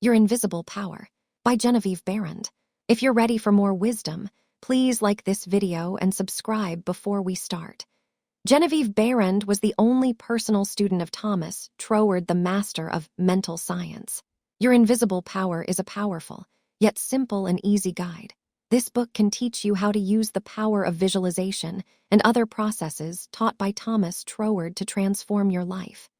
Your Invisible Power by Genevieve Behrend. If you're ready for more wisdom, please like this video and subscribe before we start. Genevieve Behrend was the only personal student of Thomas Troward, the master of mental science. Your Invisible Power is a powerful, yet simple and easy guide. This book can teach you how to use the power of visualization and other processes taught by Thomas Troward to transform your life.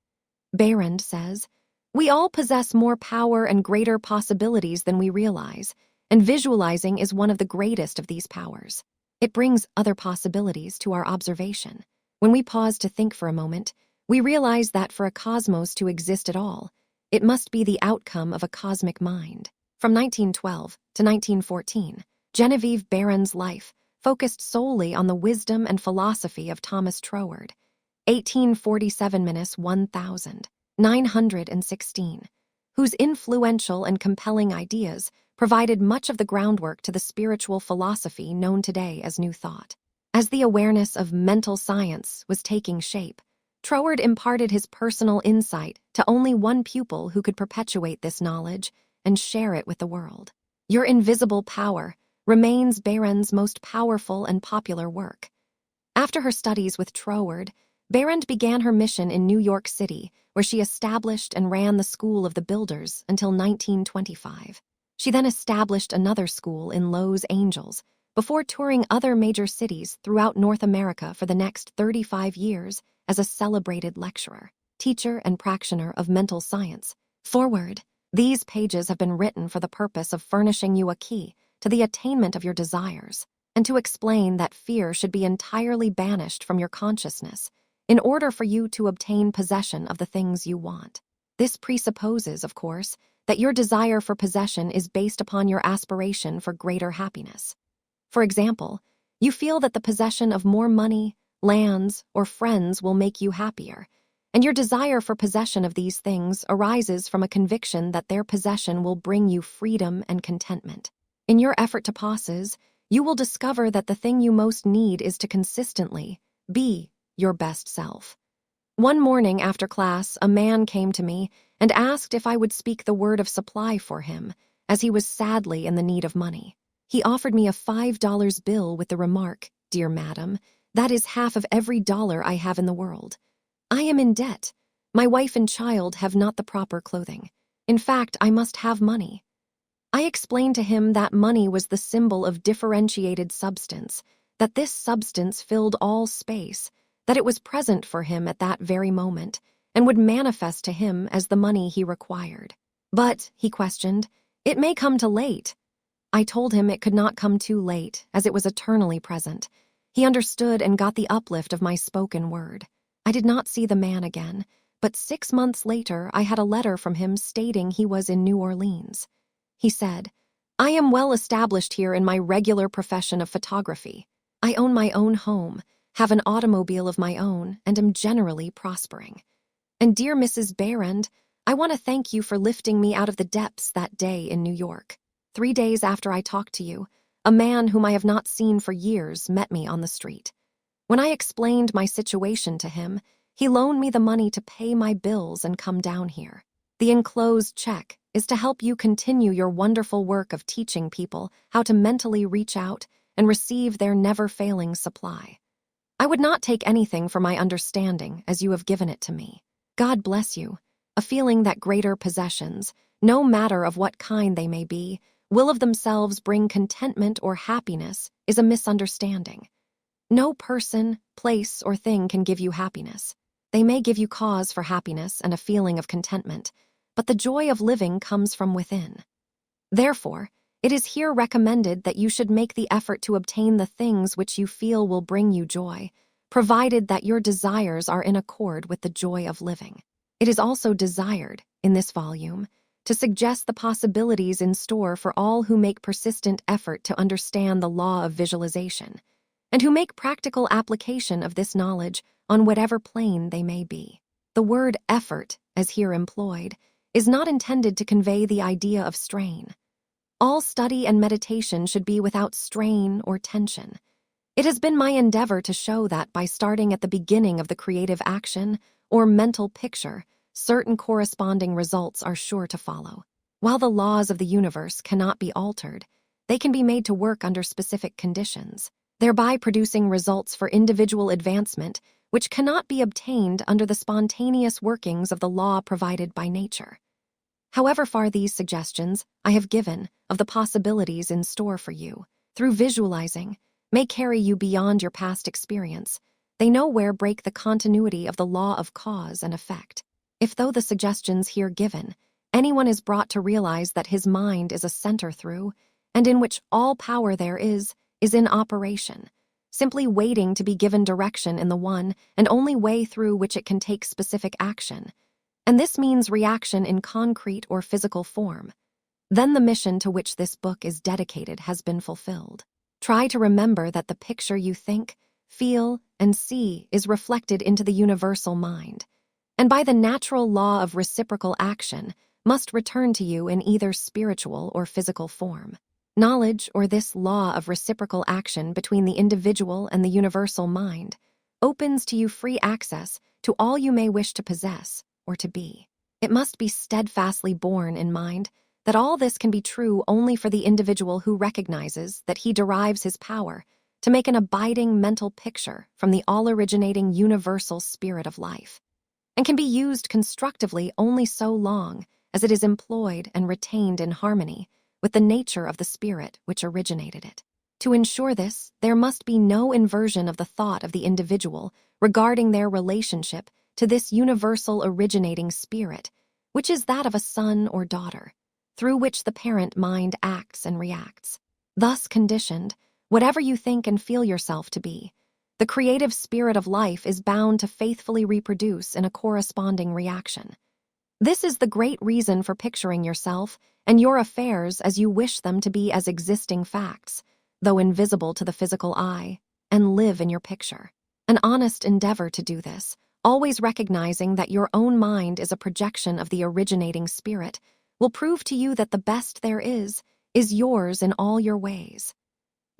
Behrend says, "We all possess more power and greater possibilities than we realize, and visualizing is one of the greatest of these powers. It brings other possibilities to our observation. When we pause to think for a moment, we realize that for a cosmos to exist at all, it must be the outcome of a cosmic mind." From 1912 to 1914, Genevieve Behrend's life focused solely on the wisdom and philosophy of Thomas Troward, 1847–1916, whose influential and compelling ideas provided much of the groundwork to the spiritual philosophy known today as New Thought. As the awareness of mental science was taking shape, Troward imparted his personal insight to only one pupil who could perpetuate this knowledge and share it with the world. Your Invisible Power remains Behrend's most powerful and popular work. After her studies with Troward, Behrend began her mission in New York City, where she established and ran the School of the Builders until 1925. She then established another school in Los Angeles before touring other major cities throughout North America for the next 35 years as a celebrated lecturer, teacher, and practitioner of mental science. Forward. These pages have been written for the purpose of furnishing you a key to the attainment of your desires, and to explain that fear should be entirely banished from your consciousness in order for you to obtain possession of the things you want. This presupposes, of course, that your desire for possession is based upon your aspiration for greater happiness. For example, you feel that the possession of more money, lands, or friends will make you happier, and your desire for possession of these things arises from a conviction that their possession will bring you freedom and contentment. In your effort to possess, you will discover that the thing you most need is to consistently be your best self. One morning after class, a man came to me and asked if I would speak the word of supply for him, as he was sadly in the need of money. He offered me a $5 bill with the remark, "Dear madam, that is half of every dollar I have in the world. I am in debt. My wife and child have not the proper clothing. In fact, I must have money." I explained to him that money was the symbol of differentiated substance, that this substance filled all space, that it was present for him at that very moment, and would manifest to him as the money he required. "But," he questioned, "it may come too late." I told him it could not come too late, as it was eternally present. He understood and got the uplift of my spoken word. I did not see the man again, but 6 months later I had a letter from him stating he was in New Orleans. He said, "I am well established here in my regular profession of photography. I own my own home, have an automobile of my own, and am generally prospering. And dear Mrs. Behrend, I want to thank you for lifting me out of the depths that day in New York. 3 days after I talked to you, a man whom I have not seen for years met me on the street. When I explained my situation to him, he loaned me the money to pay my bills and come down here. The enclosed check is to help you continue your wonderful work of teaching people how to mentally reach out and receive their never-failing supply. I would not take anything for my understanding as you have given it to me. God bless you." A feeling that greater possessions, no matter of what kind they may be, will of themselves bring contentment or happiness is a misunderstanding. No person, place, or thing can give you happiness. They may give you cause for happiness and a feeling of contentment, but the joy of living comes from within. Therefore, it is here recommended that you should make the effort to obtain the things which you feel will bring you joy, provided that your desires are in accord with the joy of living. It is also desired, in this volume, to suggest the possibilities in store for all who make persistent effort to understand the law of visualization, and who make practical application of this knowledge on whatever plane they may be. The word effort, as here employed, is not intended to convey the idea of strain. All study and meditation should be without strain or tension. It has been my endeavor to show that by starting at the beginning of the creative action or mental picture, certain corresponding results are sure to follow. While the laws of the universe cannot be altered, they can be made to work under specific conditions, thereby producing results for individual advancement which cannot be obtained under the spontaneous workings of the law provided by nature. However far these suggestions I have given of the possibilities in store for you, through visualizing, may carry you beyond your past experience, they nowhere break the continuity of the law of cause and effect. If though the suggestions here given, anyone is brought to realize that his mind is a center through, and in which all power there is in operation, simply waiting to be given direction in the one and only way through which it can take specific action, and this means reaction in concrete or physical form, then the mission to which this book is dedicated has been fulfilled. Try to remember that the picture you think, feel, and see is reflected into the universal mind, and by the natural law of reciprocal action, must return to you in either spiritual or physical form. Knowledge, or this law of reciprocal action between the individual and the universal mind, opens to you free access to all you may wish to possess or to be. It must be steadfastly borne in mind that all this can be true only for the individual who recognizes that he derives his power to make an abiding mental picture from the all-originating universal spirit of life, and can be used constructively only so long as it is employed and retained in harmony with the nature of the spirit which originated it. To ensure this, there must be no inversion of the thought of the individual regarding their relationship to this universal originating spirit, which is that of a son or daughter, through which the parent mind acts and reacts. Thus conditioned, whatever you think and feel yourself to be, the creative spirit of life is bound to faithfully reproduce in a corresponding reaction. This is the great reason for picturing yourself and your affairs as you wish them to be as existing facts, though invisible to the physical eye, and live in your picture. An honest endeavor to do this, always recognizing that your own mind is a projection of the originating spirit, will prove to you that the best there is yours in all your ways.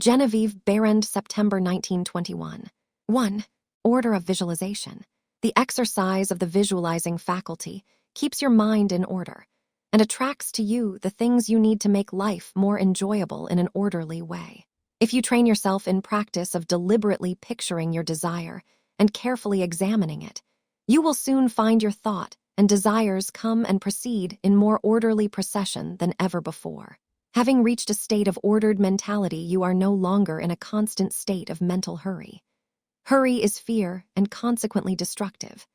Genevieve Behrend, September 1921. 1. Order of visualization. The exercise of the visualizing faculty keeps your mind in order and attracts to you the things you need to make life more enjoyable in an orderly way. If you train yourself in practice of deliberately picturing your desire and carefully examining it, you will soon find your thought and desires come and proceed in more orderly procession than ever before. Having reached a state of ordered mentality, you are no longer in a constant state of mental hurry. Hurry is fear and consequently destructive.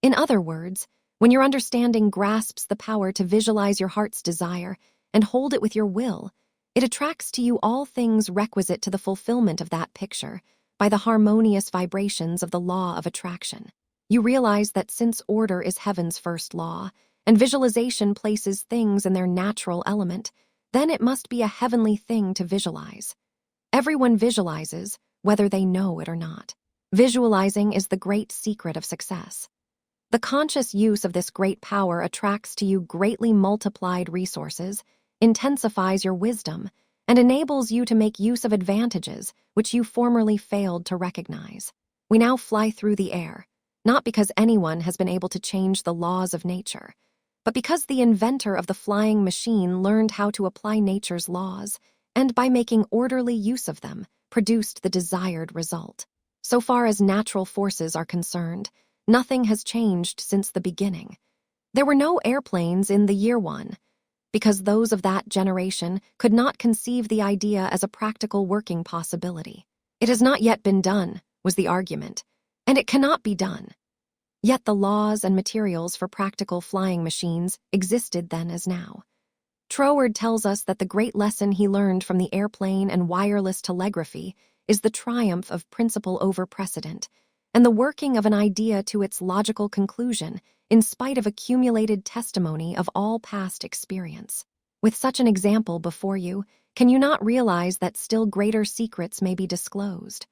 In other words, when your understanding grasps the power to visualize your heart's desire and hold it with your will, it attracts to you all things requisite to the fulfillment of that picture by the harmonious vibrations of the law of attraction. You realize that since order is heaven's first law, and visualization places things in their natural element, then it must be a heavenly thing to visualize. Everyone visualizes, whether they know it or not. Visualizing is the great secret of success. The conscious use of this great power attracts to you greatly multiplied resources, intensifies your wisdom, and enables you to make use of advantages which you formerly failed to recognize. We now fly through the air, not because anyone has been able to change the laws of nature, but because the inventor of the flying machine learned how to apply nature's laws, and by making orderly use of them, produced the desired result. So far as natural forces are concerned, nothing has changed since the beginning. There were no airplanes in the year one, because those of that generation could not conceive the idea as a practical working possibility. It has not yet been done, was the argument, and it cannot be done. Yet the laws and materials for practical flying machines existed then as now. Troward tells us that the great lesson he learned from the airplane and wireless telegraphy is the triumph of principle over precedent, and the working of an idea to its logical conclusion in spite of accumulated testimony of all past experience. With such an example before you, can you not realize that still greater secrets may be disclosed?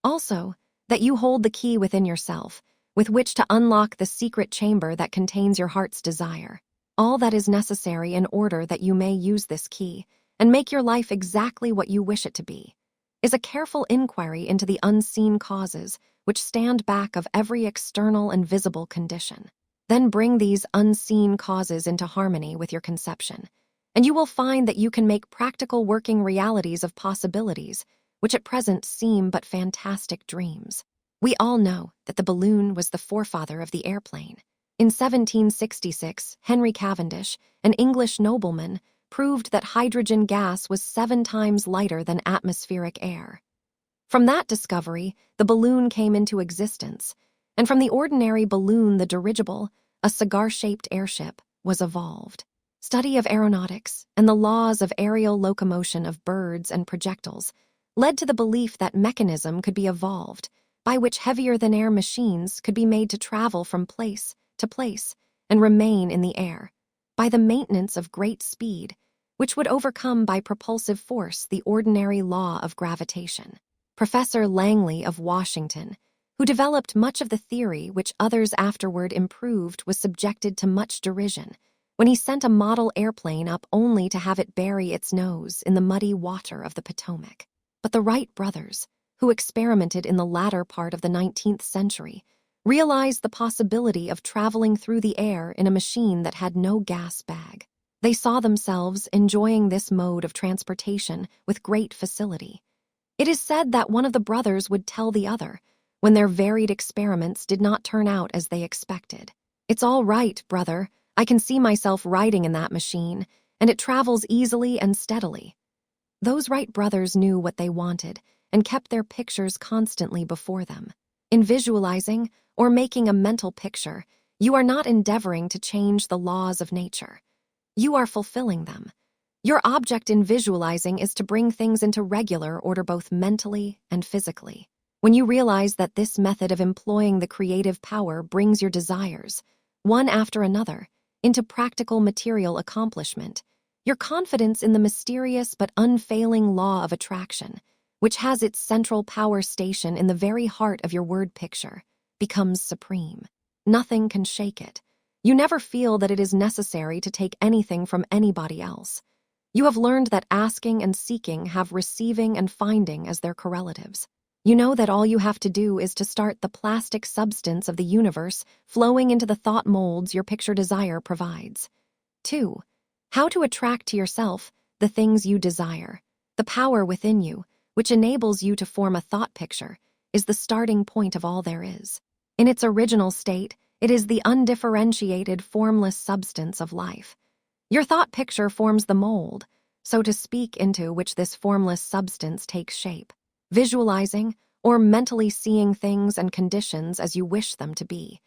Also, that you hold the key within yourself, with which to unlock the secret chamber that contains your heart's desire. All that is necessary in order that you may use this key and make your life exactly what you wish it to be, is a careful inquiry into the unseen causes which stand back of every external and visible condition. Then bring these unseen causes into harmony with your conception, and you will find that you can make practical working realities of possibilities, which at present seem but fantastic dreams. We all know that the balloon was the forefather of the airplane. In 1766, Henry Cavendish, an English nobleman, proved that hydrogen gas was 7 times lighter than atmospheric air. From that discovery, the balloon came into existence, and from the ordinary balloon, the dirigible, a cigar-shaped airship, was evolved. Study of aeronautics and the laws of aerial locomotion of birds and projectiles led to the belief that mechanism could be evolved, by which heavier-than-air machines could be made to travel from place to place and remain in the air, by the maintenance of great speed, which would overcome by propulsive force the ordinary law of gravitation. Professor Langley of Washington, who developed much of the theory which others afterward improved, was subjected to much derision when he sent a model airplane up only to have it bury its nose in the muddy water of the Potomac. But the Wright brothers, who experimented in the latter part of the 19th century, realized the possibility of traveling through the air in a machine that had no gas bag. They saw themselves enjoying this mode of transportation with great facility. It is said that one of the brothers would tell the other, when their varied experiments did not turn out as they expected, "It's all right, brother. I can see myself riding in that machine, and it travels easily and steadily." Those Wright brothers knew what they wanted and kept their pictures constantly before them. In visualizing or making a mental picture, you are not endeavoring to change the laws of nature. You are fulfilling them. Your object in visualizing is to bring things into regular order both mentally and physically. When you realize that this method of employing the creative power brings your desires, one after another, into practical material accomplishment, your confidence in the mysterious but unfailing law of attraction, which has its central power station in the very heart of your word picture, becomes supreme. Nothing can shake it. You never feel that it is necessary to take anything from anybody else. You have learned that asking and seeking have receiving and finding as their correlatives. You know that all you have to do is to start the plastic substance of the universe flowing into the thought molds your picture desire provides. 2. How to attract to yourself the things you desire. The power within you, which enables you to form a thought picture, is the starting point of all there is. In its original state, it is the undifferentiated, formless substance of life. Your thought picture forms the mold, so to speak, into which this formless substance takes shape. Visualizing, or mentally seeing things and conditions as you wish them to be,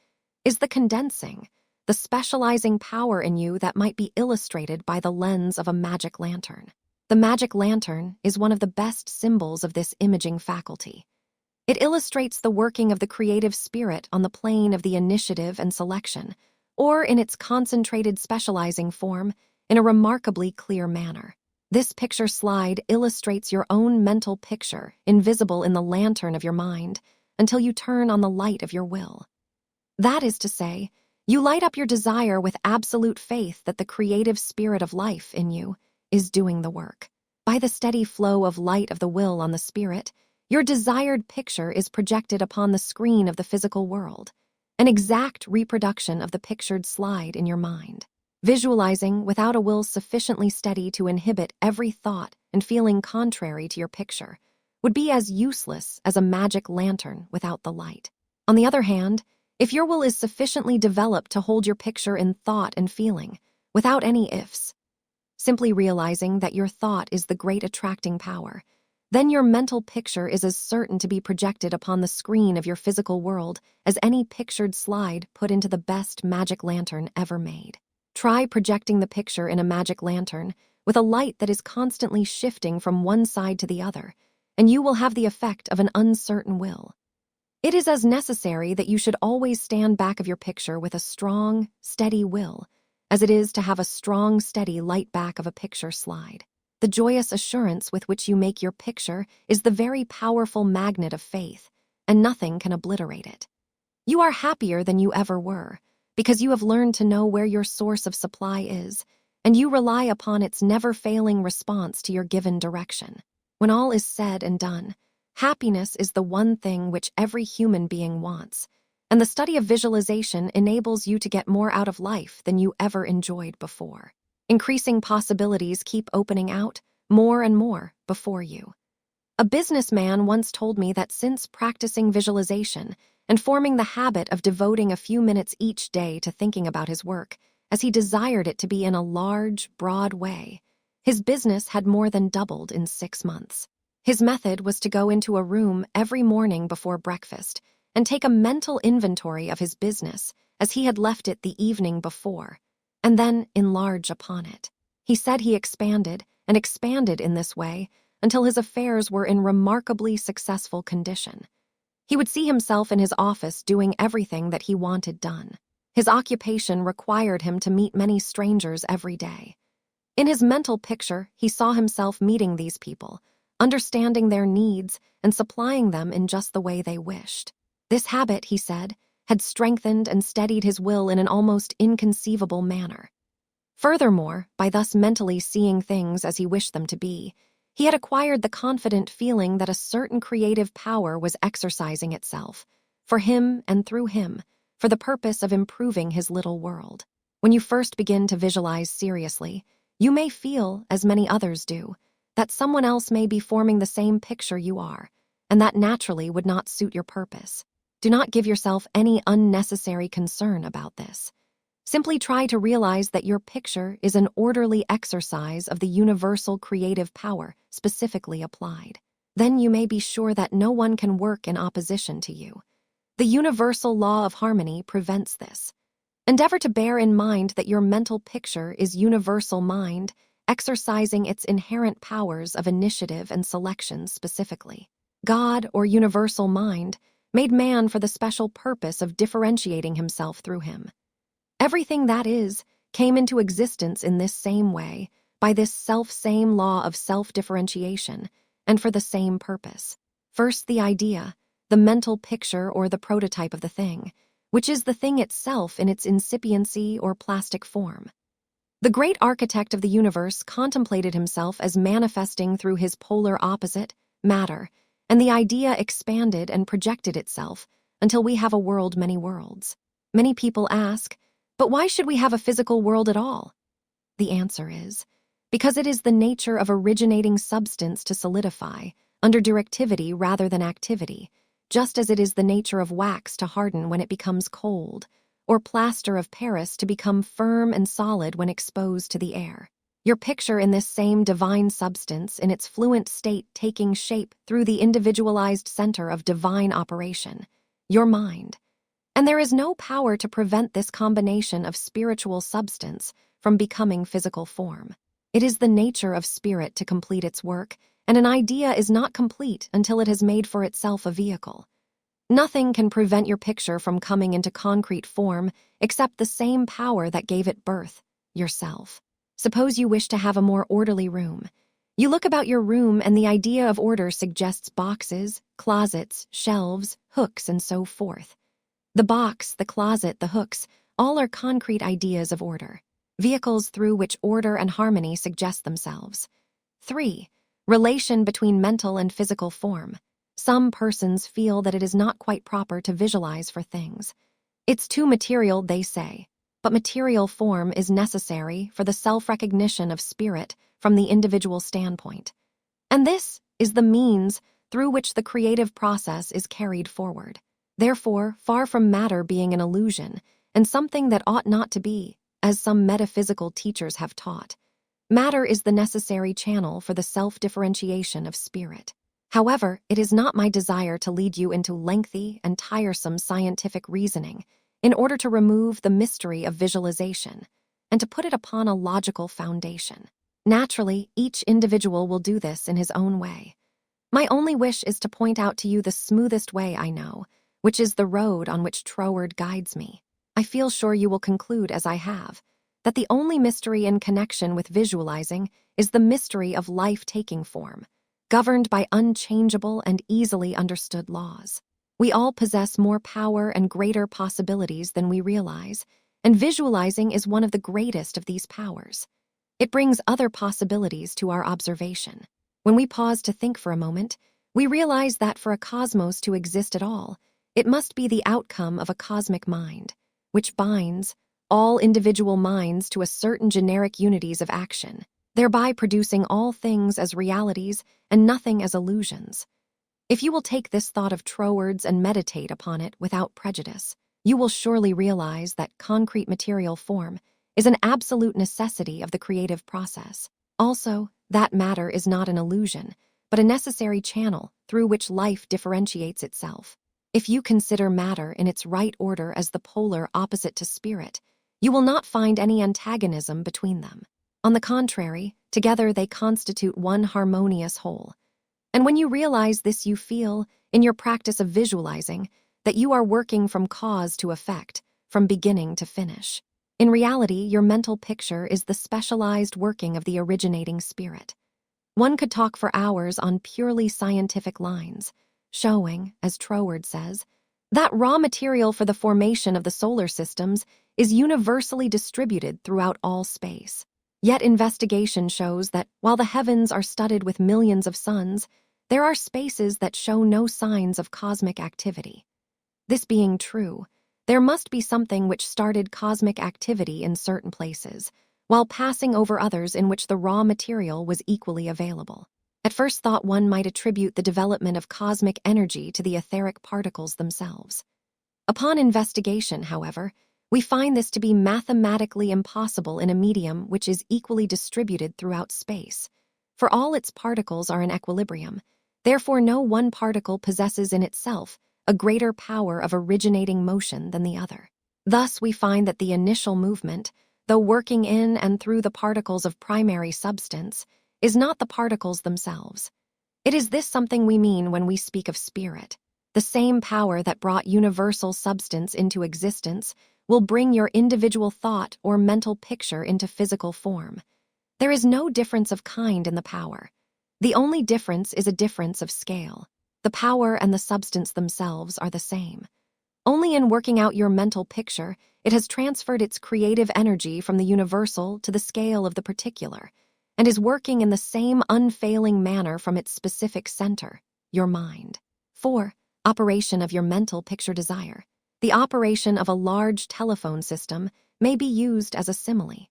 is the condensing, the specializing power in you that might be illustrated by the lens of a magic lantern. The magic lantern is one of the best symbols of this imaging faculty. It illustrates the working of the creative spirit on the plane of the initiative and selection, or in its concentrated specializing form, in a remarkably clear manner. This picture slide illustrates your own mental picture, invisible in the lantern of your mind, until you turn on the light of your will. That is to say, you light up your desire with absolute faith that the creative spirit of life in you is doing the work. By the steady flow of light of the will on the spirit, your desired picture is projected upon the screen of the physical world, an exact reproduction of the pictured slide in your mind. Visualizing without a will sufficiently steady to inhibit every thought and feeling contrary to your picture would be as useless as a magic lantern without the light. On the other hand, if your will is sufficiently developed to hold your picture in thought and feeling, without any ifs, simply realizing that your thought is the great attracting power, then your mental picture is as certain to be projected upon the screen of your physical world as any pictured slide put into the best magic lantern ever made. Try projecting the picture in a magic lantern with a light that is constantly shifting from one side to the other, and you will have the effect of an uncertain will. It is as necessary that you should always stand back of your picture with a strong, steady will, as it is to have a strong, steady light back of a picture slide. The joyous assurance with which you make your picture is the very powerful magnet of faith, and nothing can obliterate it. You are happier than you ever were, because you have learned to know where your source of supply is, and you rely upon its never-failing response to your given direction. When all is said and done, happiness is the one thing which every human being wants, and the study of visualization enables you to get more out of life than you ever enjoyed before. Increasing possibilities keep opening out more and more before you. A businessman once told me that since practicing visualization and forming the habit of devoting a few minutes each day to thinking about his work, as he desired it to be in a large, broad way, his business had more than doubled in 6 months. His method was to go into a room every morning before breakfast and take a mental inventory of his business as he had left it the evening before, and then enlarge upon it. He said he expanded and expanded in this way until his affairs were in remarkably successful condition. He would see himself in his office doing everything that he wanted done. His occupation required him to meet many strangers every day. In his mental picture, he saw himself meeting these people, understanding their needs and supplying them in just the way they wished. This habit, he said, had strengthened and steadied his will in an almost inconceivable manner. Furthermore, by thus mentally seeing things as he wished them to be, he had acquired the confident feeling that a certain creative power was exercising itself, for him and through him, for the purpose of improving his little world. When you first begin to visualize seriously, you may feel, as many others do, that someone else may be forming the same picture you are, and that naturally would not suit your purpose. Do not give yourself any unnecessary concern about this. Simply try to realize that your picture is an orderly exercise of the universal creative power specifically applied. Then you may be sure that no one can work in opposition to you. The universal law of harmony prevents this. Endeavor to bear in mind that your mental picture is universal mind, exercising its inherent powers of initiative and selection specifically. God, or universal mind, made man for the special purpose of differentiating himself through him. Everything that is came into existence in this same way, by this self-same law of self-differentiation, and for the same purpose. First, the idea, the mental picture or the prototype of the thing, which is the thing itself in its incipiency or plastic form. The great architect of the universe contemplated himself as manifesting through his polar opposite, matter, and the idea expanded and projected itself until we have a world many worlds. Many people ask, but why should we have a physical world at all? The answer is, because it is the nature of originating substance to solidify, under directivity rather than activity, just as it is the nature of wax to harden when it becomes cold, or plaster of Paris to become firm and solid when exposed to the air. Your picture in this same divine substance in its fluent state taking shape through the individualized center of divine operation, your mind. And there is no power to prevent this combination of spiritual substance from becoming physical form. It is the nature of spirit to complete its work, and an idea is not complete until it has made for itself a vehicle. Nothing can prevent your picture from coming into concrete form except the same power that gave it birth, yourself. Suppose you wish to have a more orderly room. You look about your room and the idea of order suggests boxes, closets, shelves, hooks, and so forth. The box, the closet, the hooks, all are concrete ideas of order, vehicles through which order and harmony suggest themselves. 3. Relation between mental and physical form. Some persons feel that it is not quite proper to visualize for things. It's too material, they say, but material form is necessary for the self-recognition of spirit from the individual standpoint. And this is the means through which the creative process is carried forward. Therefore, far from matter being an illusion and something that ought not to be, as some metaphysical teachers have taught, matter is the necessary channel for the self-differentiation of spirit. However, it is not my desire to lead you into lengthy and tiresome scientific reasoning in order to remove the mystery of visualization and to put it upon a logical foundation. Naturally, each individual will do this in his own way. My only wish is to point out to you the smoothest way I know, which is the road on which Troward guides me. I feel sure you will conclude, as I have, that the only mystery in connection with visualizing is the mystery of life taking form, governed by unchangeable and easily understood laws. We all possess more power and greater possibilities than we realize, and visualizing is one of the greatest of these powers. It brings other possibilities to our observation. When we pause to think for a moment, we realize that for a cosmos to exist at all, it must be the outcome of a cosmic mind, which binds, all individual minds to a certain generic unities of action, thereby producing all things as realities and nothing as illusions. If you will take this thought of Troward's and meditate upon it without prejudice, you will surely realize that concrete material form is an absolute necessity of the creative process. Also, that matter is not an illusion, but a necessary channel through which life differentiates itself. If you consider matter in its right order as the polar opposite to spirit, you will not find any antagonism between them. On the contrary, together they constitute one harmonious whole. And when you realize this, you feel, in your practice of visualizing, that you are working from cause to effect, from beginning to finish. In reality, your mental picture is the specialized working of the originating spirit. One could talk for hours on purely scientific lines, showing, as Troward says, that raw material for the formation of the solar systems is universally distributed throughout all space. Yet investigation shows that while the heavens are studded with millions of suns, there are spaces that show no signs of cosmic activity. This being true, there must be something which started cosmic activity in certain places, while passing over others in which the raw material was equally available. At first thought, one might attribute the development of cosmic energy to the etheric particles themselves. Upon investigation, however, we find this to be mathematically impossible in a medium which is equally distributed throughout space, for all its particles are in equilibrium. Therefore, no one particle possesses in itself a greater power of originating motion than the other. Thus, we find that the initial movement, though working in and through the particles of primary substance, is not the particles themselves. It is this something we mean when we speak of spirit. The same power that brought universal substance into existence will bring your individual thought or mental picture into physical form. There is no difference of kind in the power. The only difference is a difference of scale. The power and the substance themselves are the same. Only in working out your mental picture, it has transferred its creative energy from the universal to the scale of the particular, and is working in the same unfailing manner from its specific center, your mind. 4. Operation of your mental picture desire. The operation of a large telephone system may be used as a simile.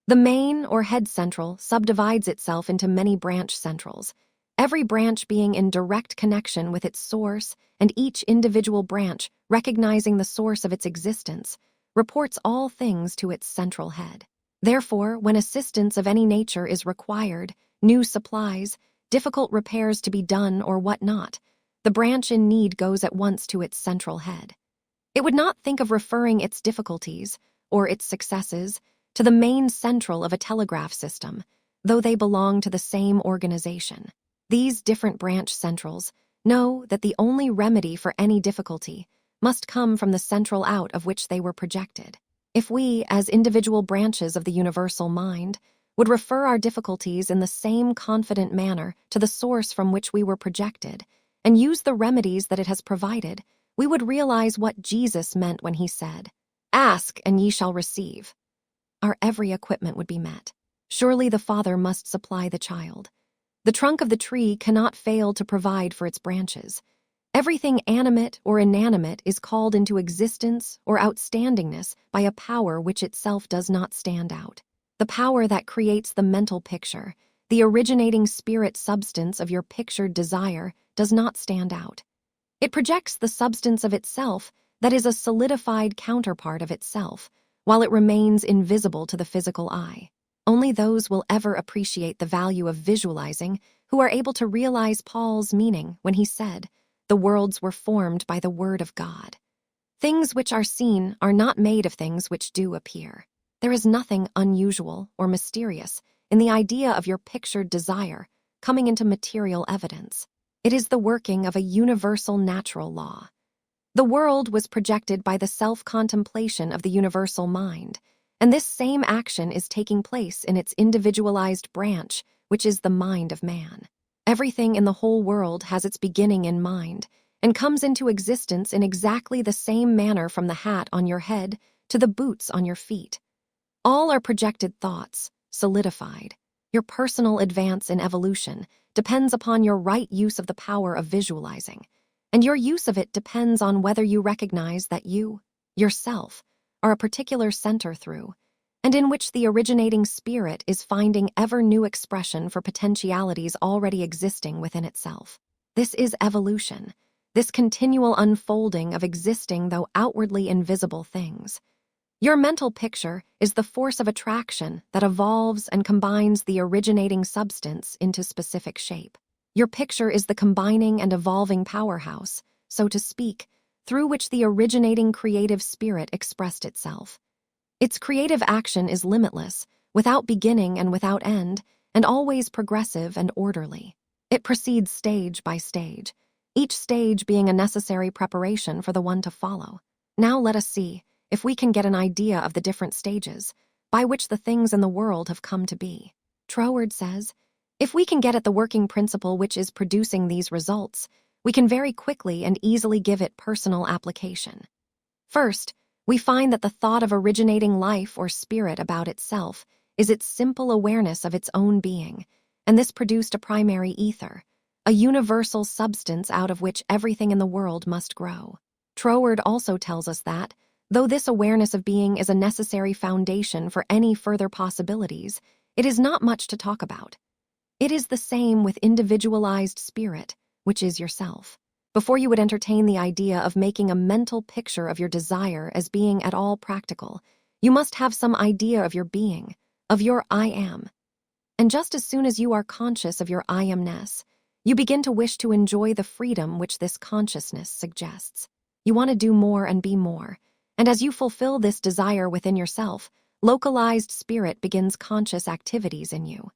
The main or head central subdivides itself into many branch centrals, every branch being in direct connection with its source, and each individual branch, recognizing the source of its existence, reports all things to its central head. Therefore, when assistance of any nature is required, new supplies, difficult repairs to be done or what not, the branch in need goes at once to its central head. It would not think of referring its difficulties, or its successes, to the main central of a telegraph system, though they belong to the same organization. These different branch centrals know that the only remedy for any difficulty must come from the central out of which they were projected. If we, as individual branches of the universal mind, would refer our difficulties in the same confident manner to the source from which we were projected, and use the remedies that it has provided, we would realize what Jesus meant when he said, "Ask, and ye shall receive." Our every equipment would be met. Surely the Father must supply the child. The trunk of the tree cannot fail to provide for its branches. Everything animate or inanimate is called into existence or outstandingness by a power which itself does not stand out. The power that creates the mental picture, the originating spirit substance of your pictured desire, does not stand out. It projects the substance of itself that is a solidified counterpart of itself, while it remains invisible to the physical eye. Only those will ever appreciate the value of visualizing who are able to realize Paul's meaning when he said, "The worlds were formed by the word of God." Things which are seen are not made of things which do appear. There is nothing unusual or mysterious in the idea of your pictured desire coming into material evidence. It is the working of a universal natural law. The world was projected by the self-contemplation of the universal mind, and this same action is taking place in its individualized branch, which is the mind of man. Everything in the whole world has its beginning in mind, and comes into existence in exactly the same manner from the hat on your head to the boots on your feet. All are projected thoughts, solidified. Your personal advance in evolution depends upon your right use of the power of visualizing, and your use of it depends on whether you recognize that you, yourself, are a particular center through, and in which the originating spirit is finding ever new expression for potentialities already existing within itself. This is evolution, this continual unfolding of existing though outwardly invisible things. Your mental picture is the force of attraction that evolves and combines the originating substance into specific shape. Your picture is the combining and evolving powerhouse, so to speak, through which the originating creative spirit expressed itself. Its creative action is limitless, without beginning and without end, and always progressive and orderly. It proceeds stage by stage, each stage being a necessary preparation for the one to follow. Now let us see if we can get an idea of the different stages by which the things in the world have come to be. Troward says, if we can get at the working principle which is producing these results, we can very quickly and easily give it personal application. First, we find that the thought of originating life or spirit about itself is its simple awareness of its own being, and this produced a primary ether, a universal substance out of which everything in the world must grow. Troward also tells us that, though this awareness of being is a necessary foundation for any further possibilities, it is not much to talk about. It is the same with individualized spirit, which is yourself. Before you would entertain the idea of making a mental picture of your desire as being at all practical, you must have some idea of your being, of your I am. And just as soon as you are conscious of your I amness, you begin to wish to enjoy the freedom which this consciousness suggests. You want to do more and be more, and as you fulfill this desire within yourself, localized spirit begins conscious activities in you.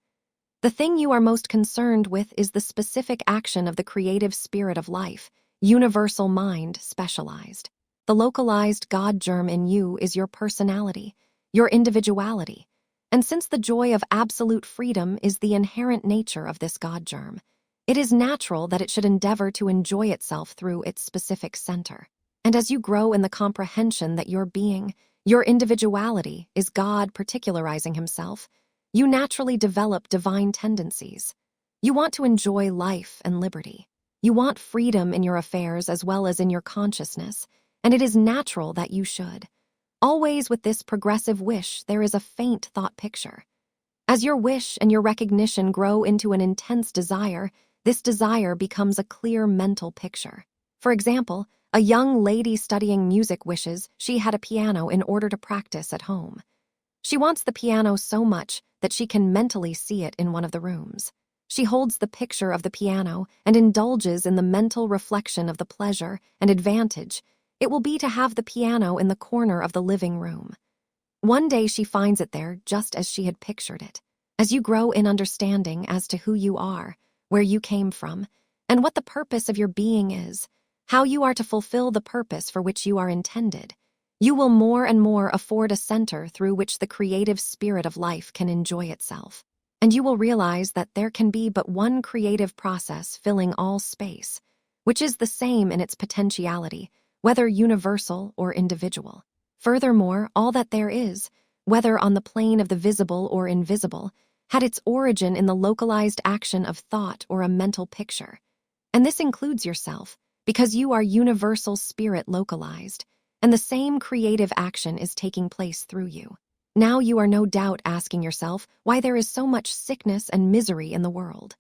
The thing you are most concerned with is the specific action of the creative spirit of life, universal mind specialized. The localized God germ in you is your personality, your individuality, and since the joy of absolute freedom is the inherent nature of this God germ, it is natural that it should endeavor to enjoy itself through its specific center. And as you grow in the comprehension that your being, your individuality, is God particularizing himself, you naturally develop divine tendencies. You want to enjoy life and liberty. You want freedom in your affairs as well as in your consciousness, and it is natural that you should. Always with this progressive wish, there is a faint thought picture. As your wish and your recognition grow into an intense desire, this desire becomes a clear mental picture. For example, a young lady studying music wishes she had a piano in order to practice at home. She wants the piano so much that she can mentally see it in one of the rooms. She holds the picture of the piano and indulges in the mental reflection of the pleasure and advantage it will be to have the piano in the corner of the living room. One day she finds it there just as she had pictured it. As you grow in understanding as to who you are, where you came from, and what the purpose of your being is, how you are to fulfill the purpose for which you are intended, you will more and more afford a center through which the creative spirit of life can enjoy itself. And you will realize that there can be but one creative process filling all space, which is the same in its potentiality, whether universal or individual. Furthermore, all that there is, whether on the plane of the visible or invisible, had its origin in the localized action of thought or a mental picture. And this includes yourself, because you are universal spirit localized, and the same creative action is taking place through you. Now you are no doubt asking yourself why there is so much sickness and misery in the world.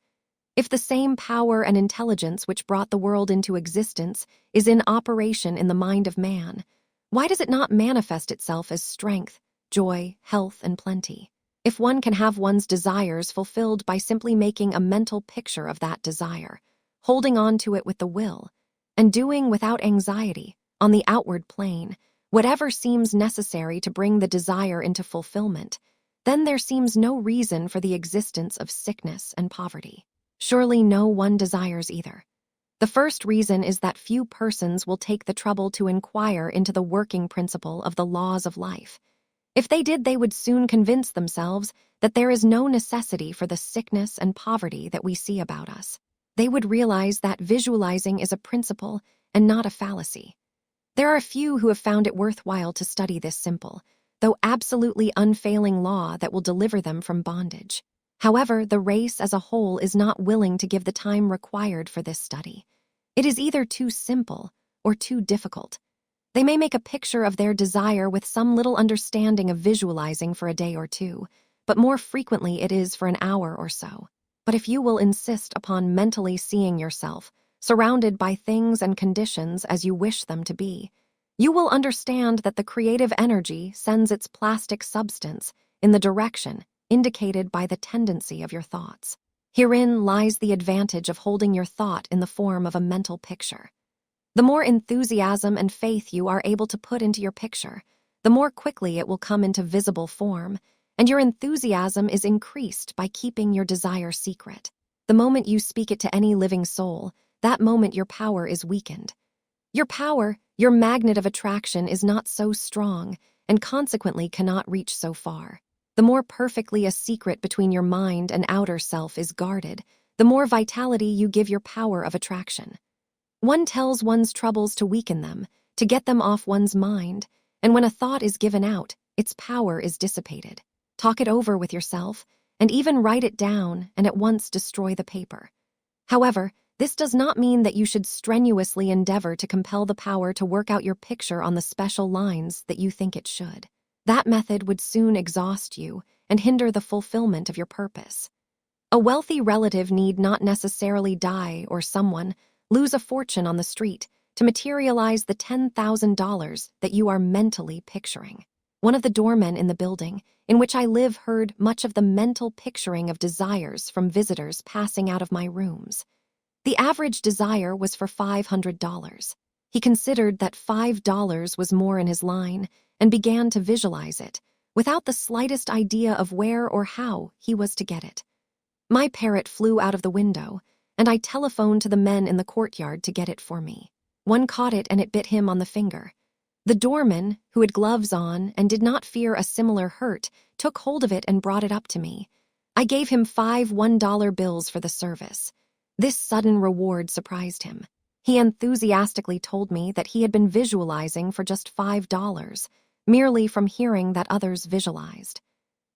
If the same power and intelligence which brought the world into existence is in operation in the mind of man, why does it not manifest itself as strength, joy, health, and plenty? If one can have one's desires fulfilled by simply making a mental picture of that desire, holding on to it with the will, and doing without anxiety, on the outward plane, whatever seems necessary to bring the desire into fulfillment, then there seems no reason for the existence of sickness and poverty. Surely no one desires either. The first reason is that few persons will take the trouble to inquire into the working principle of the laws of life. If they did, they would soon convince themselves that there is no necessity for the sickness and poverty that we see about us. They would realize that visualizing is a principle and not a fallacy. There are few who have found it worthwhile to study this simple, though absolutely unfailing law that will deliver them from bondage. However, the race as a whole is not willing to give the time required for this study. It is either too simple or too difficult. They may make a picture of their desire with some little understanding of visualizing for a day or two, but more frequently it is for an hour or so. But if you will insist upon mentally seeing yourself, surrounded by things and conditions as you wish them to be, you will understand that the creative energy sends its plastic substance in the direction indicated by the tendency of your thoughts. Herein lies the advantage of holding your thought in the form of a mental picture. The more enthusiasm and faith you are able to put into your picture, the more quickly it will come into visible form, and your enthusiasm is increased by keeping your desire secret. The moment you speak it to any living soul, that moment your power is weakened. Your power, your magnet of attraction, is not so strong, and consequently cannot reach so far. The more perfectly a secret between your mind and outer self is guarded, the more vitality you give your power of attraction. One tells one's troubles to weaken them, to get them off one's mind, and when a thought is given out, its power is dissipated. Talk it over with yourself, and even write it down and at once destroy the paper. However, this does not mean that you should strenuously endeavor to compel the power to work out your picture on the special lines that you think it should. That method would soon exhaust you and hinder the fulfillment of your purpose. A wealthy relative need not necessarily die or someone lose a fortune on the street to materialize the $10,000 that you are mentally picturing. One of the doormen in the building in which I live heard much of the mental picturing of desires from visitors passing out of my rooms. The average desire was for $500. He considered that $5 was more in his line and began to visualize it, without the slightest idea of where or how he was to get it. My parrot flew out of the window, and I telephoned to the men in the courtyard to get it for me. One caught it and it bit him on the finger. The doorman, who had gloves on and did not fear a similar hurt, took hold of it and brought it up to me. I gave him 5 $1 bills for the service. This sudden reward surprised him. He enthusiastically told me that he had been visualizing for just $5, merely from hearing that others visualized.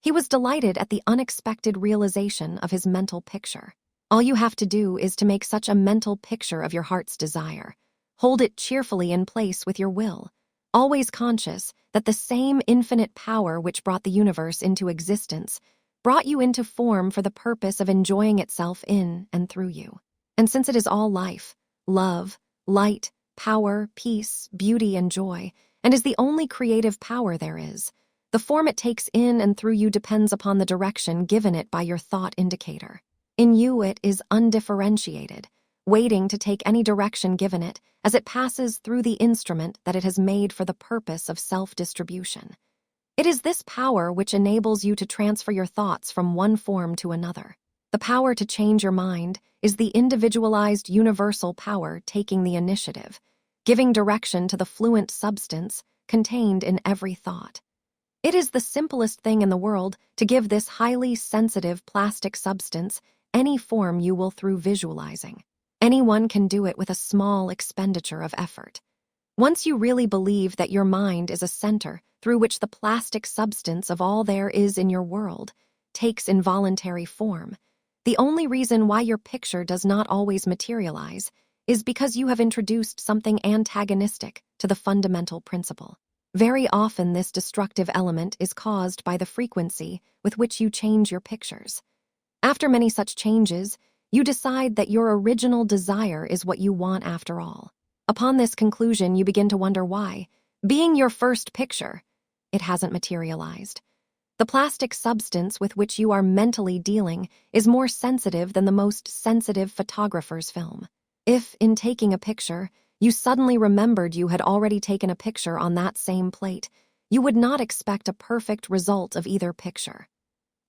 He was delighted at the unexpected realization of his mental picture. All you have to do is to make such a mental picture of your heart's desire. Hold it cheerfully in place with your will, always conscious that the same infinite power which brought the universe into existence brought you into form for the purpose of enjoying itself in and through you. And since it is all life, love, light, power, peace, beauty, and joy, and is the only creative power there is, the form it takes in and through you depends upon the direction given it by your thought indicator. In you it is undifferentiated, waiting to take any direction given it as it passes through the instrument that it has made for the purpose of self-distribution. It is this power which enables you to transfer your thoughts from one form to another. The power to change your mind is the individualized universal power taking the initiative, giving direction to the fluent substance contained in every thought. It is the simplest thing in the world to give this highly sensitive plastic substance any form you will through visualizing. Anyone can do it with a small expenditure of effort. Once you really believe that your mind is a center through which the plastic substance of all there is in your world takes involuntary form, the only reason why your picture does not always materialize is because you have introduced something antagonistic to the fundamental principle. Very often this destructive element is caused by the frequency with which you change your pictures. After many such changes, you decide that your original desire is what you want after all. Upon this conclusion, you begin to wonder why, being your first picture, it hasn't materialized. The plastic substance with which you are mentally dealing is more sensitive than the most sensitive photographer's film. If, in taking a picture, you suddenly remembered you had already taken a picture on that same plate, you would not expect a perfect result of either picture.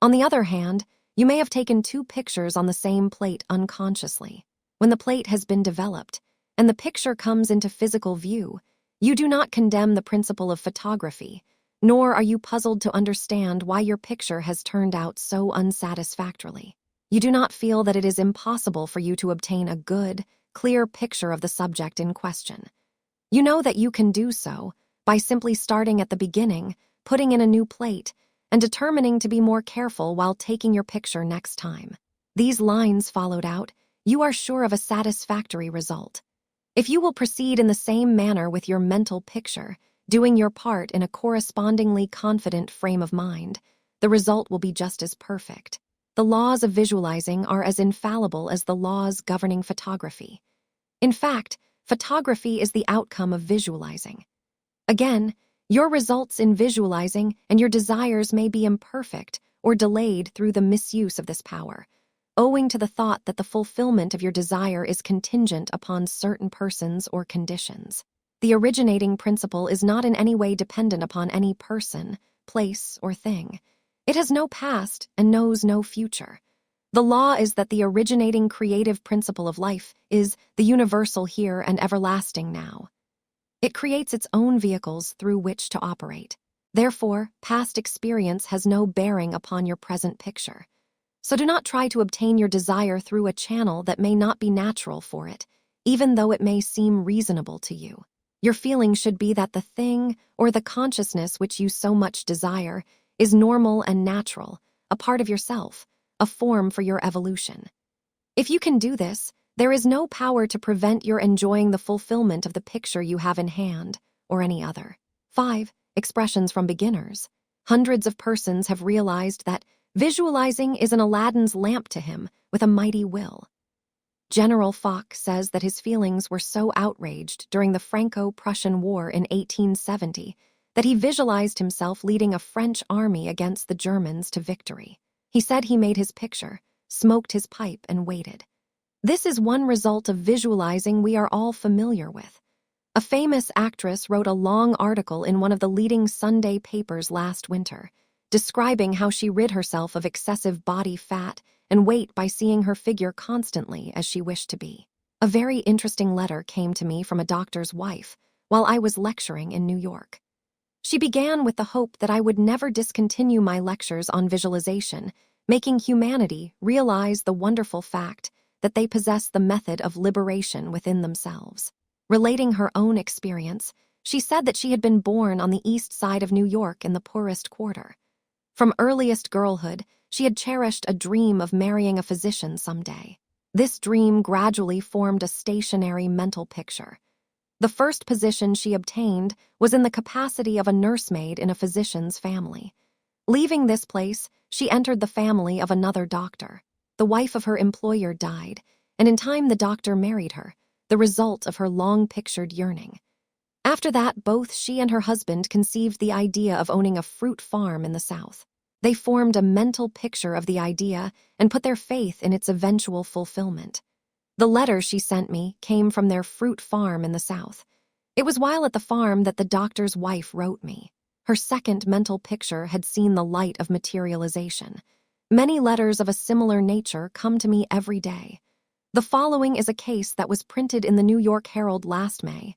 On the other hand, you may have taken 2 pictures on the same plate unconsciously. When the plate has been developed, and the picture comes into physical view, you do not condemn the principle of photography, nor are you puzzled to understand why your picture has turned out so unsatisfactorily. You do not feel that it is impossible for you to obtain a good, clear picture of the subject in question. You know that you can do so by simply starting at the beginning, putting in a new plate, and determining to be more careful while taking your picture next time. These lines followed out, you are sure of a satisfactory result. If you will proceed in the same manner with your mental picture, doing your part in a correspondingly confident frame of mind, the result will be just as perfect. The laws of visualizing are as infallible as the laws governing photography. In fact, photography is the outcome of visualizing. Again, your results in visualizing and your desires may be imperfect or delayed through the misuse of this power, owing to the thought that the fulfillment of your desire is contingent upon certain persons or conditions. The originating principle is not in any way dependent upon any person, place, or thing. It has no past and knows no future. The law is that the originating creative principle of life is the universal here and everlasting now. It creates its own vehicles through which to operate. Therefore, past experience has no bearing upon your present picture. So do not try to obtain your desire through a channel that may not be natural for it, even though it may seem reasonable to you. Your feeling should be that the thing or the consciousness which you so much desire is normal and natural, a part of yourself, a form for your evolution. If you can do this, there is no power to prevent your enjoying the fulfillment of the picture you have in hand, or any other. 5. Expressions from beginners. Hundreds of persons have realized that visualizing is an Aladdin's lamp to him with a mighty will. General Foch says that his feelings were so outraged during the Franco-Prussian War in 1870 that he visualized himself leading a French army against the Germans to victory. He said he made his picture, smoked his pipe, and waited. This is one result of visualizing we are all familiar with. A famous actress wrote a long article in one of the leading Sunday papers last winter, describing how she rid herself of excessive body fat and weight by seeing her figure constantly as she wished to be. A very interesting letter came to me from a doctor's wife while I was lecturing in New York. She began with the hope that I would never discontinue my lectures on visualization, making humanity realize the wonderful fact that they possess the method of liberation within themselves. Relating her own experience, she said that she had been born on the east side of New York in the poorest quarter. From earliest girlhood, she had cherished a dream of marrying a physician someday. This dream gradually formed a stationary mental picture. The first position she obtained was in the capacity of a nursemaid in a physician's family. Leaving this place, she entered the family of another doctor. The wife of her employer died, and in time the doctor married her, the result of her long-pictured yearning. After that, both she and her husband conceived the idea of owning a fruit farm in the South. They formed a mental picture of the idea and put their faith in its eventual fulfillment. The letter she sent me came from their fruit farm in the South. It was while at the farm that the doctor's wife wrote me. Her second mental picture had seen the light of materialization. Many letters of a similar nature come to me every day. The following is a case that was printed in the New York Herald last May.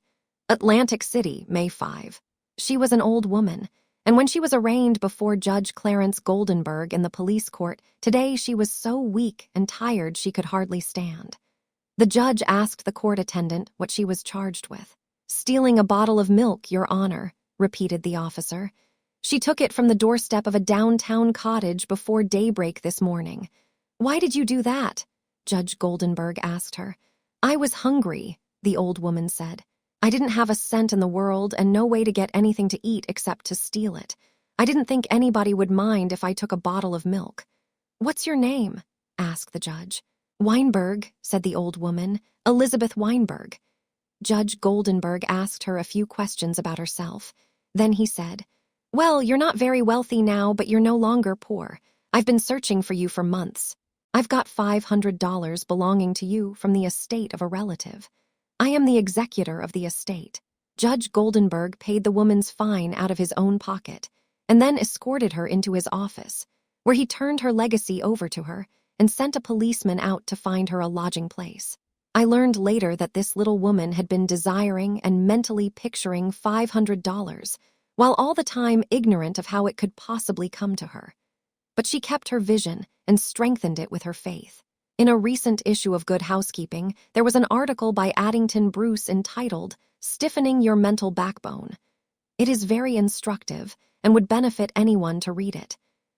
Atlantic City, May 5. She was an old woman, and when she was arraigned before Judge Clarence Goldenberg in the police court, today she was so weak and tired she could hardly stand. The judge asked the court attendant what she was charged with. "Stealing a bottle of milk, Your Honor," repeated the officer. "She took it from the doorstep of a downtown cottage before daybreak this morning." "Why did you do that?" Judge Goldenberg asked her. "I was hungry," the old woman said. "I didn't have a cent in the world and no way to get anything to eat except to steal it. I didn't think anybody would mind if I took a bottle of milk." "What's your name?" asked the judge. "Weinberg," said the old woman, "Elizabeth Weinberg." Judge Goldenberg asked her a few questions about herself. Then he said, "Well, you're not very wealthy now, but you're no longer poor. I've been searching for you for months. I've got $500 belonging to you from the estate of a relative. I am the executor of the estate." Judge Goldenberg paid the woman's fine out of his own pocket and then escorted her into his office, where he turned her legacy over to her and sent a policeman out to find her a lodging place. I learned later that this little woman had been desiring and mentally picturing $500, while all the time ignorant of how it could possibly come to her. But she kept her vision and strengthened it with her faith. In a recent issue of Good Housekeeping, there was an article by Addington Bruce entitled, "Stiffening Your Mental Backbone." It is very instructive and would benefit anyone to read it.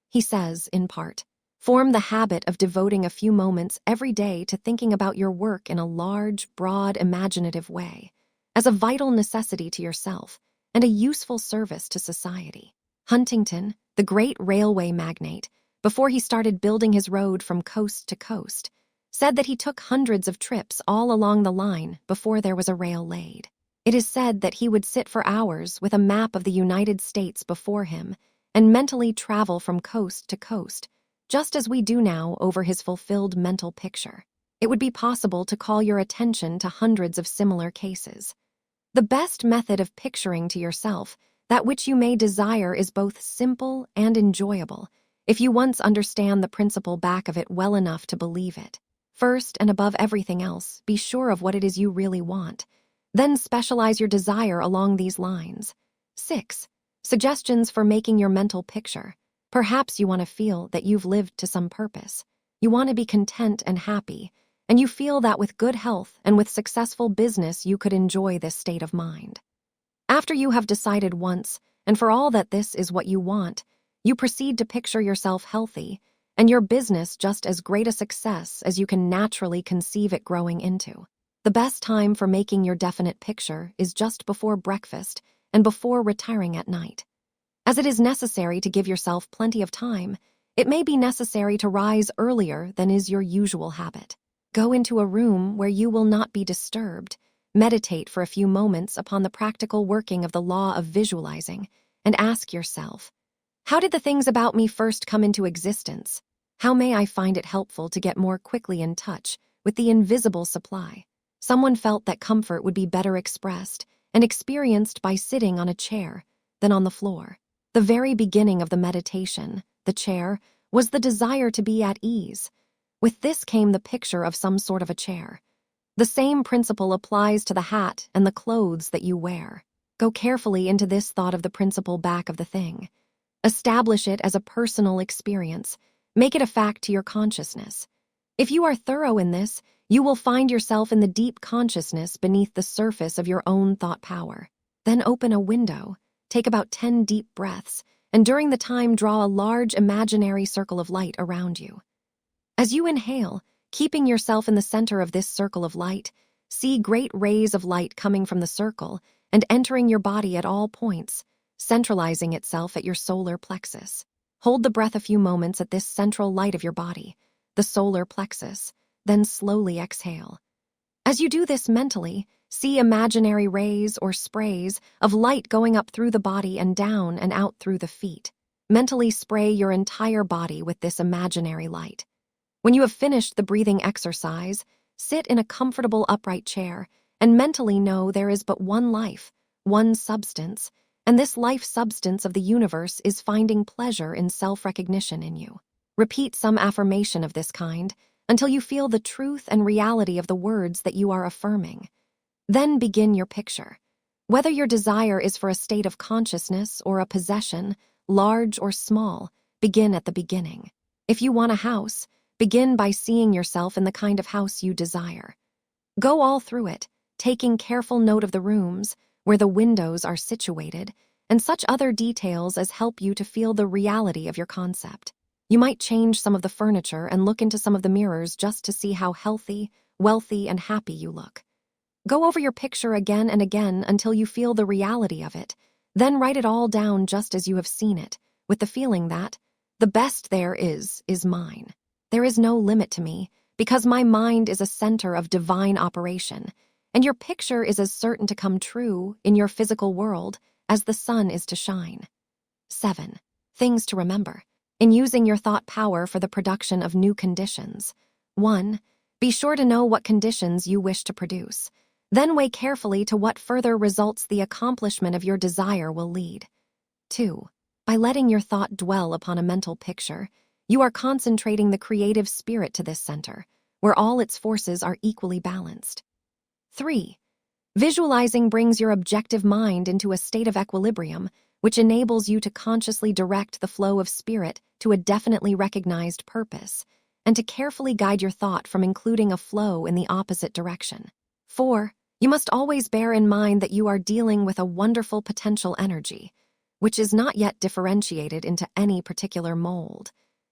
He says, in part, Form the habit of devoting a few moments every day to thinking about your work in a large, broad, imaginative way, as a vital necessity to yourself and a useful service to society. Huntington, the great railway magnate, before he started building his road from coast to coast, said that he took hundreds of trips all along the line before there was a rail laid. It is said that he would sit for hours with a map of the United States before him and mentally travel from coast to coast, just as we do now over his fulfilled mental picture. It would be possible to call your attention to hundreds of similar cases. The best method of picturing to yourself that which you may desire is both simple and enjoyable, if you once understand the principle back of it well enough to believe it. First, and above everything else, be sure of what it is you really want. Then specialize your desire along these lines. 6. Suggestions for making your mental picture. Perhaps you want to feel that you've lived to some purpose. You want to be content and happy, and you feel that with good health and with successful business you could enjoy this state of mind. After you have decided once and for all that this is what you want, you proceed to picture yourself healthy and your business just as great a success as you can naturally conceive it growing into. The best time for making your definite picture is just before breakfast and before retiring at night. As it is necessary to give yourself plenty of time, it may be necessary to rise earlier than is your usual habit. Go into a room where you will not be disturbed. Meditate for a few moments upon the practical working of the law of visualizing, and ask yourself, how did the things about me first come into existence? How may I find it helpful to get more quickly in touch with the invisible supply? Someone felt that comfort would be better expressed and experienced by sitting on a chair than on the floor. The very beginning of the meditation, the chair, was the desire to be at ease. With this came the picture of some sort of a chair. The same principle applies to the hat and the clothes that you wear. Go carefully into this thought of the principle back of the thing. Establish it as a personal experience. Make it a fact to your consciousness. If you are thorough in this, you will find yourself in the deep consciousness beneath the surface of your own thought power. Then open a window. Take about 10 deep breaths, and during the time draw a large imaginary circle of light around you. As you inhale, keeping yourself in the center of this circle of light, see great rays of light coming from the circle and entering your body at all points, centralizing itself at your solar plexus. Hold the breath a few moments at this central light of your body, the solar plexus, then slowly exhale. As you do this mentally, see imaginary rays or sprays of light going up through the body and down and out through the feet. Mentally spray your entire body with this imaginary light. When you have finished the breathing exercise, sit in a comfortable upright chair and mentally know there is but one life, one substance, and this life substance of the universe is finding pleasure in self-recognition in you. Repeat some affirmation of this kind until you feel the truth and reality of the words that you are affirming. Then begin your picture. Whether your desire is for a state of consciousness or a possession, large or small, begin at the beginning. If you want a house, begin by seeing yourself in the kind of house you desire. Go all through it, taking careful note of the rooms, where the windows are situated, and such other details as help you to feel the reality of your concept. You might change some of the furniture and look into some of the mirrors just to see how healthy, wealthy, and happy you look. Go over your picture again and again until you feel the reality of it, then write it all down just as you have seen it, with the feeling that the best there is mine. There is no limit to me, because my mind is a center of divine operation, and your picture is as certain to come true in your physical world as the sun is to shine. 7. Things to remember in using your thought power for the production of new conditions. 1. Be sure to know what conditions you wish to produce. Then weigh carefully to what further results the accomplishment of your desire will lead. 2. By letting your thought dwell upon a mental picture, you are concentrating the creative spirit to this center, where all its forces are equally balanced. 3. Visualizing brings your objective mind into a state of equilibrium, which enables you to consciously direct the flow of spirit to a definitely recognized purpose, and to carefully guide your thought from including a flow in the opposite direction. 4. You must always bear in mind that you are dealing with a wonderful potential energy, which is not yet differentiated into any particular mold.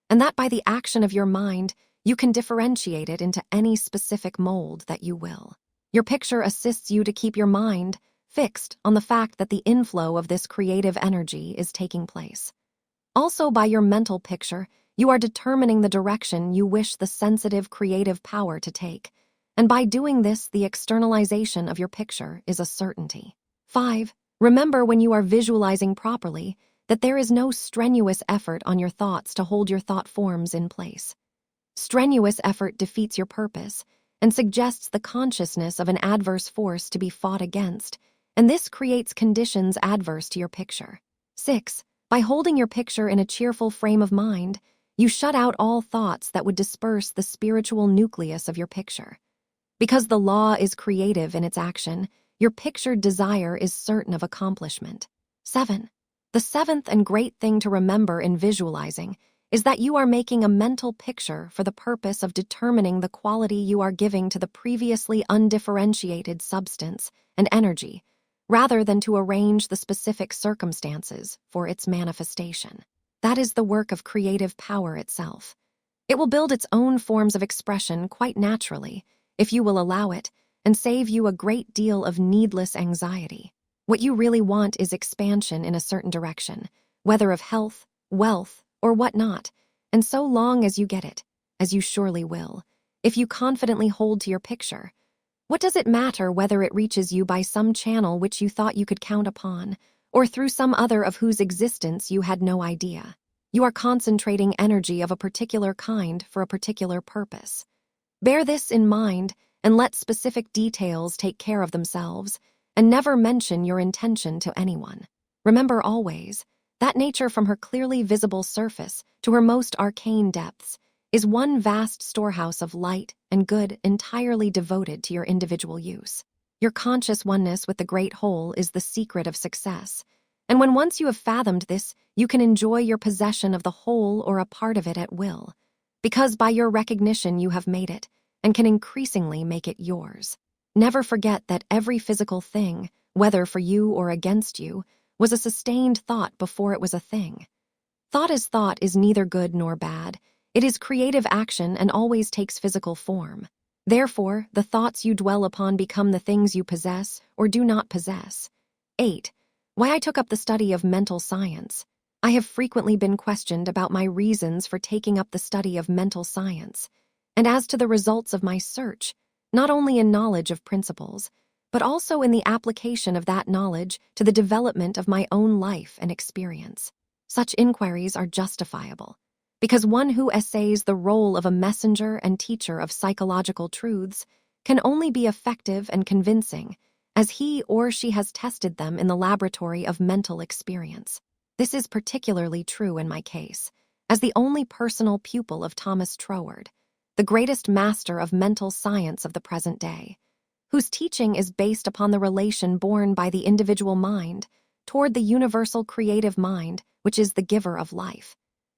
and that by the action of your mind, you can differentiate it into any specific mold that you will. Your picture assists you to keep your mind fixed on the fact that the inflow of this creative energy is taking place. Also, by your mental picture, you are determining the direction you wish the sensitive creative power to take, and by doing this, the externalization of your picture is a certainty. 5. Remember when you are visualizing properly that there is no strenuous effort on your thoughts to hold your thought forms in place. Strenuous effort defeats your purpose and suggests the consciousness of an adverse force to be fought against, and this creates conditions adverse to your picture. 6. By holding your picture in a cheerful frame of mind, you shut out all thoughts that would disperse the spiritual nucleus of your picture. Because the law is creative in its action, your pictured desire is certain of accomplishment. 7. The seventh and great thing to remember in visualizing is that you are making a mental picture for the purpose of determining the quality you are giving to the previously undifferentiated substance and energy, rather than to arrange the specific circumstances for its manifestation. That is the work of creative power itself. It will build its own forms of expression quite naturally, if you will allow it, and save you a great deal of needless anxiety. What you really want is expansion in a certain direction, whether of health, wealth, or whatnot, and so long as you get it, as you surely will, if you confidently hold to your picture, what does it matter whether it reaches you by some channel which you thought you could count upon, or through some other of whose existence you had no idea? You are concentrating energy of a particular kind for a particular purpose. Bear this in mind and let specific details take care of themselves, and never mention your intention to anyone. Remember always that nature from her clearly visible surface to her most arcane depths is one vast storehouse of light and good entirely devoted to your individual use. Your conscious oneness with the great whole is the secret of success, and when once you have fathomed this, you can enjoy your possession of the whole or a part of it at will, because by your recognition you have made it, and can increasingly make it yours. Never forget that every physical thing, whether for you or against you, was a sustained thought before it was a thing. Thought as thought is neither good nor bad. It is creative action and always takes physical form. Therefore, the thoughts you dwell upon become the things you possess or do not possess. 8. Why I took up the study of mental science. I have frequently been questioned about my reasons for taking up the study of mental science, and as to the results of my search, not only in knowledge of principles, but also in the application of that knowledge to the development of my own life and experience. Such inquiries are justifiable, because one who essays the role of a messenger and teacher of psychological truths can only be effective and convincing as he or she has tested them in the laboratory of mental experience. This is particularly true in my case, as the only personal pupil of Thomas Troward, the greatest master of mental science of the present day, whose teaching is based upon the relation borne by the individual mind toward the universal creative mind, which is the giver of life,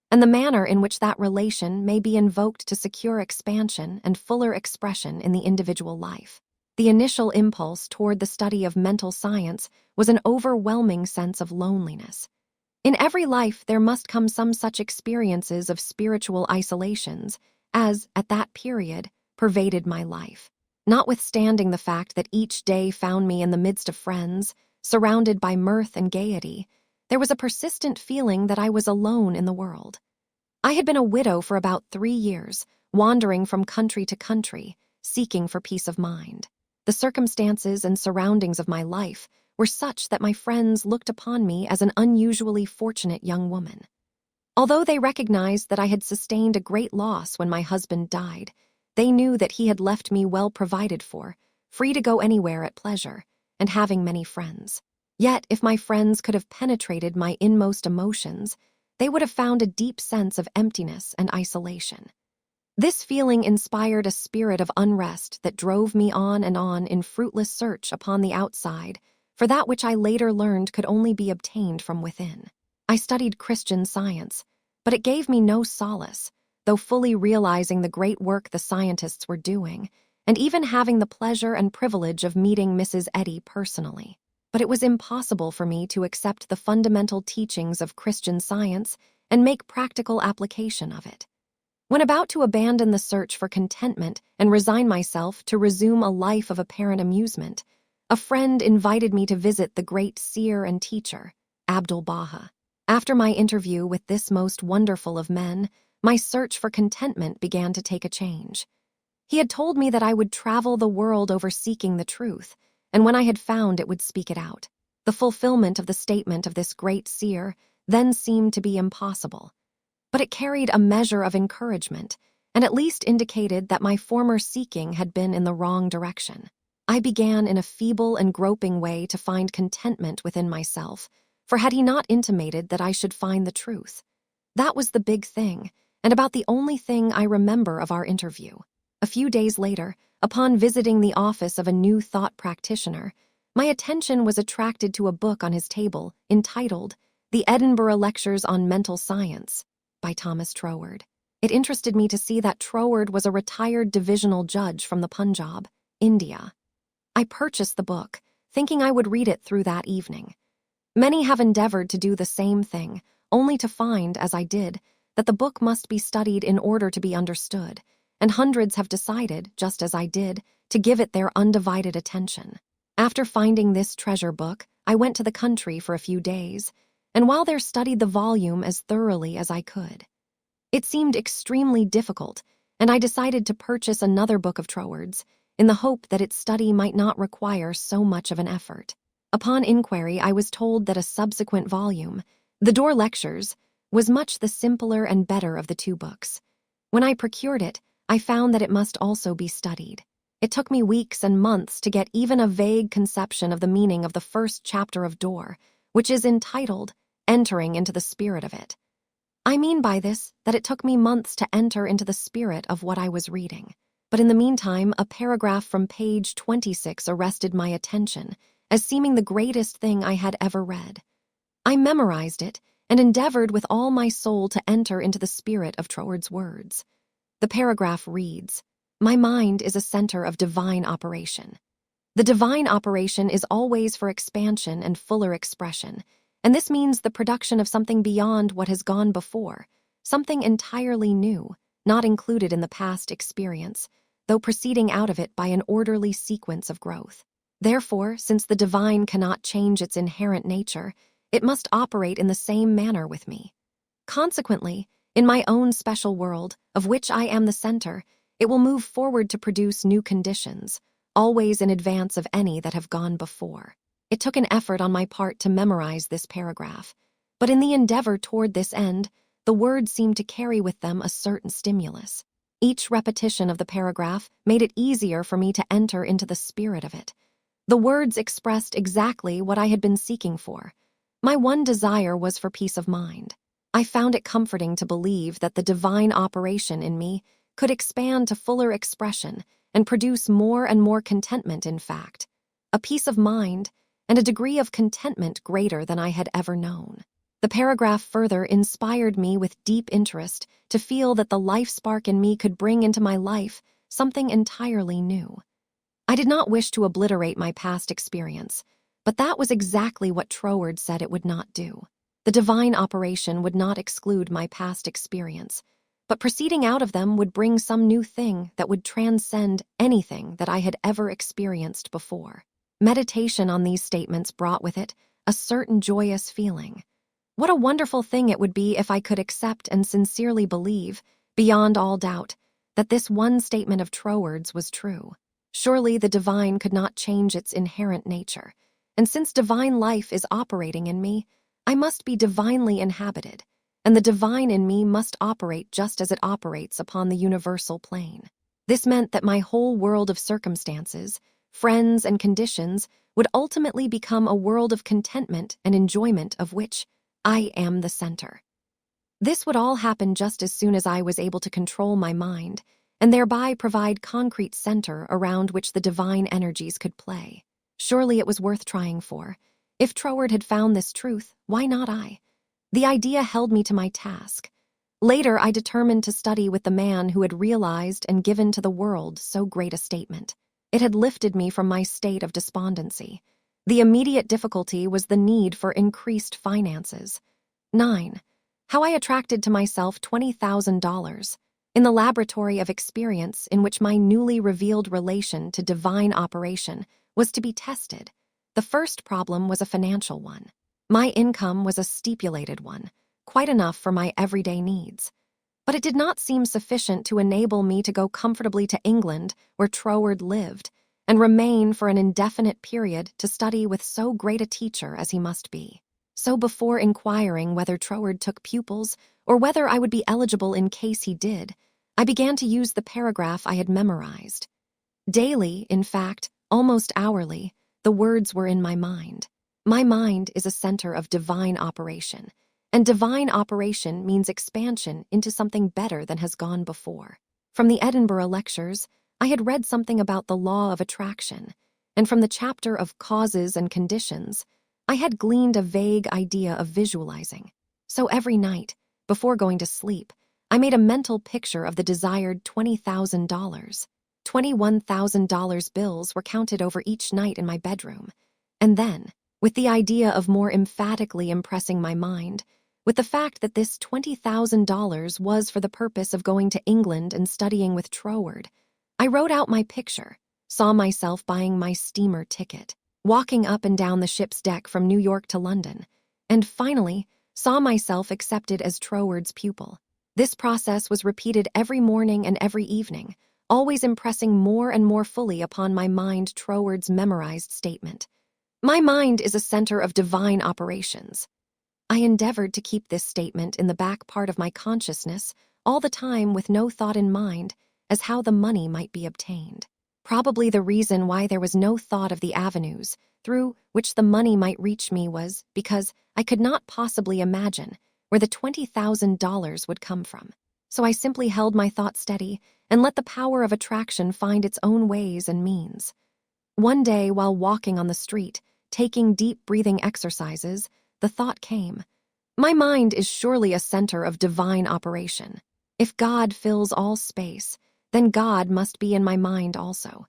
and the manner in which that relation may be invoked to secure expansion and fuller expression in the individual life. The initial impulse toward the study of mental science was an overwhelming sense of loneliness. In every life there must come some such experiences of spiritual isolations as, at that period, pervaded my life. Notwithstanding the fact that each day found me in the midst of friends, surrounded by mirth and gaiety, there was a persistent feeling that I was alone in the world. I had been a widow for about 3 years, wandering from country to country, seeking for peace of mind. The circumstances and surroundings of my life were such that my friends looked upon me as an unusually fortunate young woman. Although they recognized that I had sustained a great loss when my husband died, they knew that he had left me well provided for, free to go anywhere at pleasure, and having many friends. Yet, if my friends could have penetrated my inmost emotions, they would have found a deep sense of emptiness and isolation. This feeling inspired a spirit of unrest that drove me on and on in fruitless search upon the outside for that which I later learned could only be obtained from within. I studied Christian Science, but it gave me no solace, though fully realizing the great work the scientists were doing, and even having the pleasure and privilege of meeting Mrs. Eddy personally. But it was impossible for me to accept the fundamental teachings of Christian Science and make practical application of it. When about to abandon the search for contentment and resign myself to resume a life of apparent amusement, a friend invited me to visit the great seer and teacher, Abdu'l-Baha. After my interview with this most wonderful of men, my search for contentment began to take a change. He had told me that I would travel the world over seeking the truth, and when I had found it would speak it out. The fulfillment of the statement of this great seer then seemed to be impossible. But it carried a measure of encouragement, and at least indicated that my former seeking had been in the wrong direction. I began in a feeble and groping way to find contentment within myself, for had he not intimated that I should find the truth? That was the big thing, and about the only thing I remember of our interview. A few days later, upon visiting the office of a new thought practitioner, my attention was attracted to a book on his table entitled The Edinburgh Lectures on Mental Science by Thomas Troward. It interested me to see that Troward was a retired divisional judge from the Punjab, India. I purchased the book, thinking I would read it through that evening. Many have endeavored to do the same thing, only to find, as I did, that the book must be studied in order to be understood, and hundreds have decided, just as I did, to give it their undivided attention. After finding this treasure book, I went to the country for a few days, and while there studied the volume as thoroughly as I could. It seemed extremely difficult, and I decided to purchase another book of Troward's, in the hope that its study might not require so much of an effort. Upon inquiry, I was told that a subsequent volume, The Door Lectures, was much the simpler and better of the two books. When I procured it, I found that it must also be studied. It took me weeks and months to get even a vague conception of the meaning of the first chapter of Door, which is entitled Entering into the Spirit of It. I mean by this that it took me months to enter into the spirit of what I was reading. But in the meantime, a paragraph from page 26 arrested my attention as seeming the greatest thing I had ever read. I memorized it and endeavored with all my soul to enter into the spirit of Troward's words. The paragraph reads, "My mind is a center of divine operation. The divine operation is always for expansion and fuller expression, and this means the production of something beyond what has gone before, something entirely new, not included in the past experience, though proceeding out of it by an orderly sequence of growth. Therefore, since the divine cannot change its inherent nature, it must operate in the same manner with me. Consequently, in my own special world, of which I am the center, it will move forward to produce new conditions, always in advance of any that have gone before." It took an effort on my part to memorize this paragraph, but in the endeavor toward this end, the words seemed to carry with them a certain stimulus. Each repetition of the paragraph made it easier for me to enter into the spirit of it. The words expressed exactly what I had been seeking for. My one desire was for peace of mind. I found it comforting to believe that the divine operation in me could expand to fuller expression and produce more and more contentment, in fact, a peace of mind and a degree of contentment greater than I had ever known. The paragraph further inspired me with deep interest to feel that the life spark in me could bring into my life something entirely new. I did not wish to obliterate my past experience, but that was exactly what Troward said it would not do. The divine operation would not exclude my past experience, but proceeding out of them would bring some new thing that would transcend anything that I had ever experienced before. Meditation on these statements brought with it a certain joyous feeling. What a wonderful thing it would be if I could accept and sincerely believe, beyond all doubt, that this one statement of Troward's was true. Surely the divine could not change its inherent nature, and since divine life is operating in me, I must be divinely inhabited, and the divine in me must operate just as it operates upon the universal plane. This meant that my whole world of circumstances, friends, and conditions would ultimately become a world of contentment and enjoyment of which I am the center. This would all happen just as soon as I was able to control my mind and thereby provide concrete center around which the divine energies could play. Surely it was worth trying for. If Troward had found this truth, why not I? The idea held me to my task. Later, I determined to study with the man who had realized and given to the world so great a statement. It had lifted me from my state of despondency. The immediate difficulty was the need for increased finances. 9. How I attracted to myself $20,000 in the laboratory of experience in which my newly revealed relation to divine operation was to be tested. The first problem was a financial one. My income was a stipulated one, quite enough for my everyday needs. But it did not seem sufficient to enable me to go comfortably to England, where Troward lived, and remain for an indefinite period to study with so great a teacher as he must be. So before inquiring whether Troward took pupils or whether I would be eligible in case he did, I began to use the paragraph I had memorized. Daily, in fact, almost hourly, the words were in my mind. My mind is a center of divine operation, and divine operation means expansion into something better than has gone before. From the Edinburgh lectures, I had read something about the law of attraction, and from the chapter of causes and conditions, I had gleaned a vague idea of visualizing. So every night, before going to sleep, I made a mental picture of the desired $20,000. $21,000 bills were counted over each night in my bedroom. And then, with the idea of more emphatically impressing my mind, with the fact that this $20,000 was for the purpose of going to England and studying with Troward, I wrote out my picture, saw myself buying my steamer ticket, walking up and down the ship's deck from New York to London, and finally saw myself accepted as Troward's pupil. This process was repeated every morning and every evening, always impressing more and more fully upon my mind Troward's memorized statement. My mind is a center of divine operations. I endeavored to keep this statement in the back part of my consciousness all the time with no thought in mind as how the money might be obtained. Probably the reason why there was no thought of the avenues through which the money might reach me was because I could not possibly imagine where the $20,000 would come from. So I simply held my thought steady and let the power of attraction find its own ways and means. One day, while walking on the street, taking deep breathing exercises, the thought came, my mind is surely a center of divine operation. If God fills all space, then God must be in my mind also.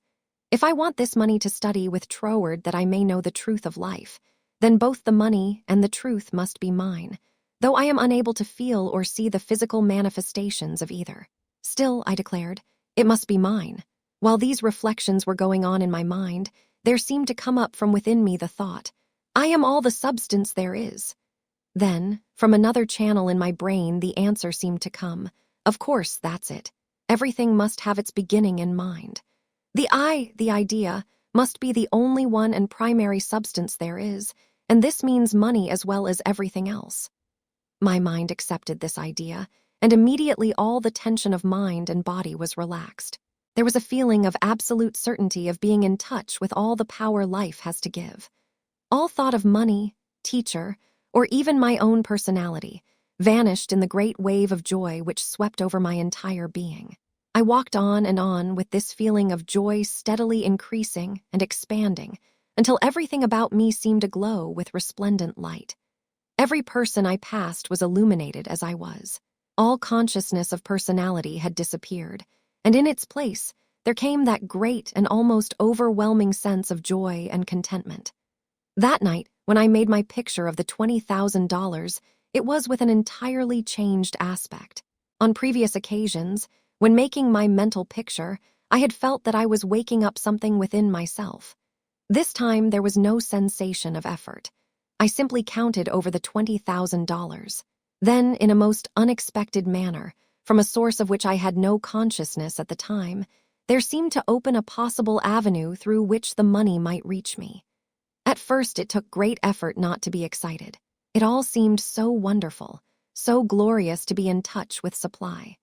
If I want this money to study with Troward that I may know the truth of life, then both the money and the truth must be mine, though I am unable to feel or see the physical manifestations of either. Still, I declared, it must be mine. While these reflections were going on in my mind, there seemed to come up from within me the thought, I am all the substance there is. Then, from another channel in my brain, the answer seemed to come, of course, that's it. Everything must have its beginning in mind. The idea, must be the only one and primary substance there is, and this means money as well as everything else. My mind accepted this idea, and immediately all the tension of mind and body was relaxed. There was a feeling of absolute certainty of being in touch with all the power life has to give. All thought of money, teacher, or even my own personality vanished in the great wave of joy which swept over my entire being. I walked on and on with this feeling of joy steadily increasing and expanding until everything about me seemed aglow with resplendent light. Every person I passed was illuminated as I was. All consciousness of personality had disappeared, and in its place there came that great and almost overwhelming sense of joy and contentment. That night, when I made my picture of the $20,000, it was with an entirely changed aspect. On previous occasions, when making my mental picture, I had felt that I was waking up something within myself. This time there was no sensation of effort. I simply counted over the $20,000. Then, in a most unexpected manner, from a source of which I had no consciousness at the time, there seemed to open a possible avenue through which the money might reach me. At first it took great effort not to be excited. It all seemed so wonderful, so glorious to be in touch with supply.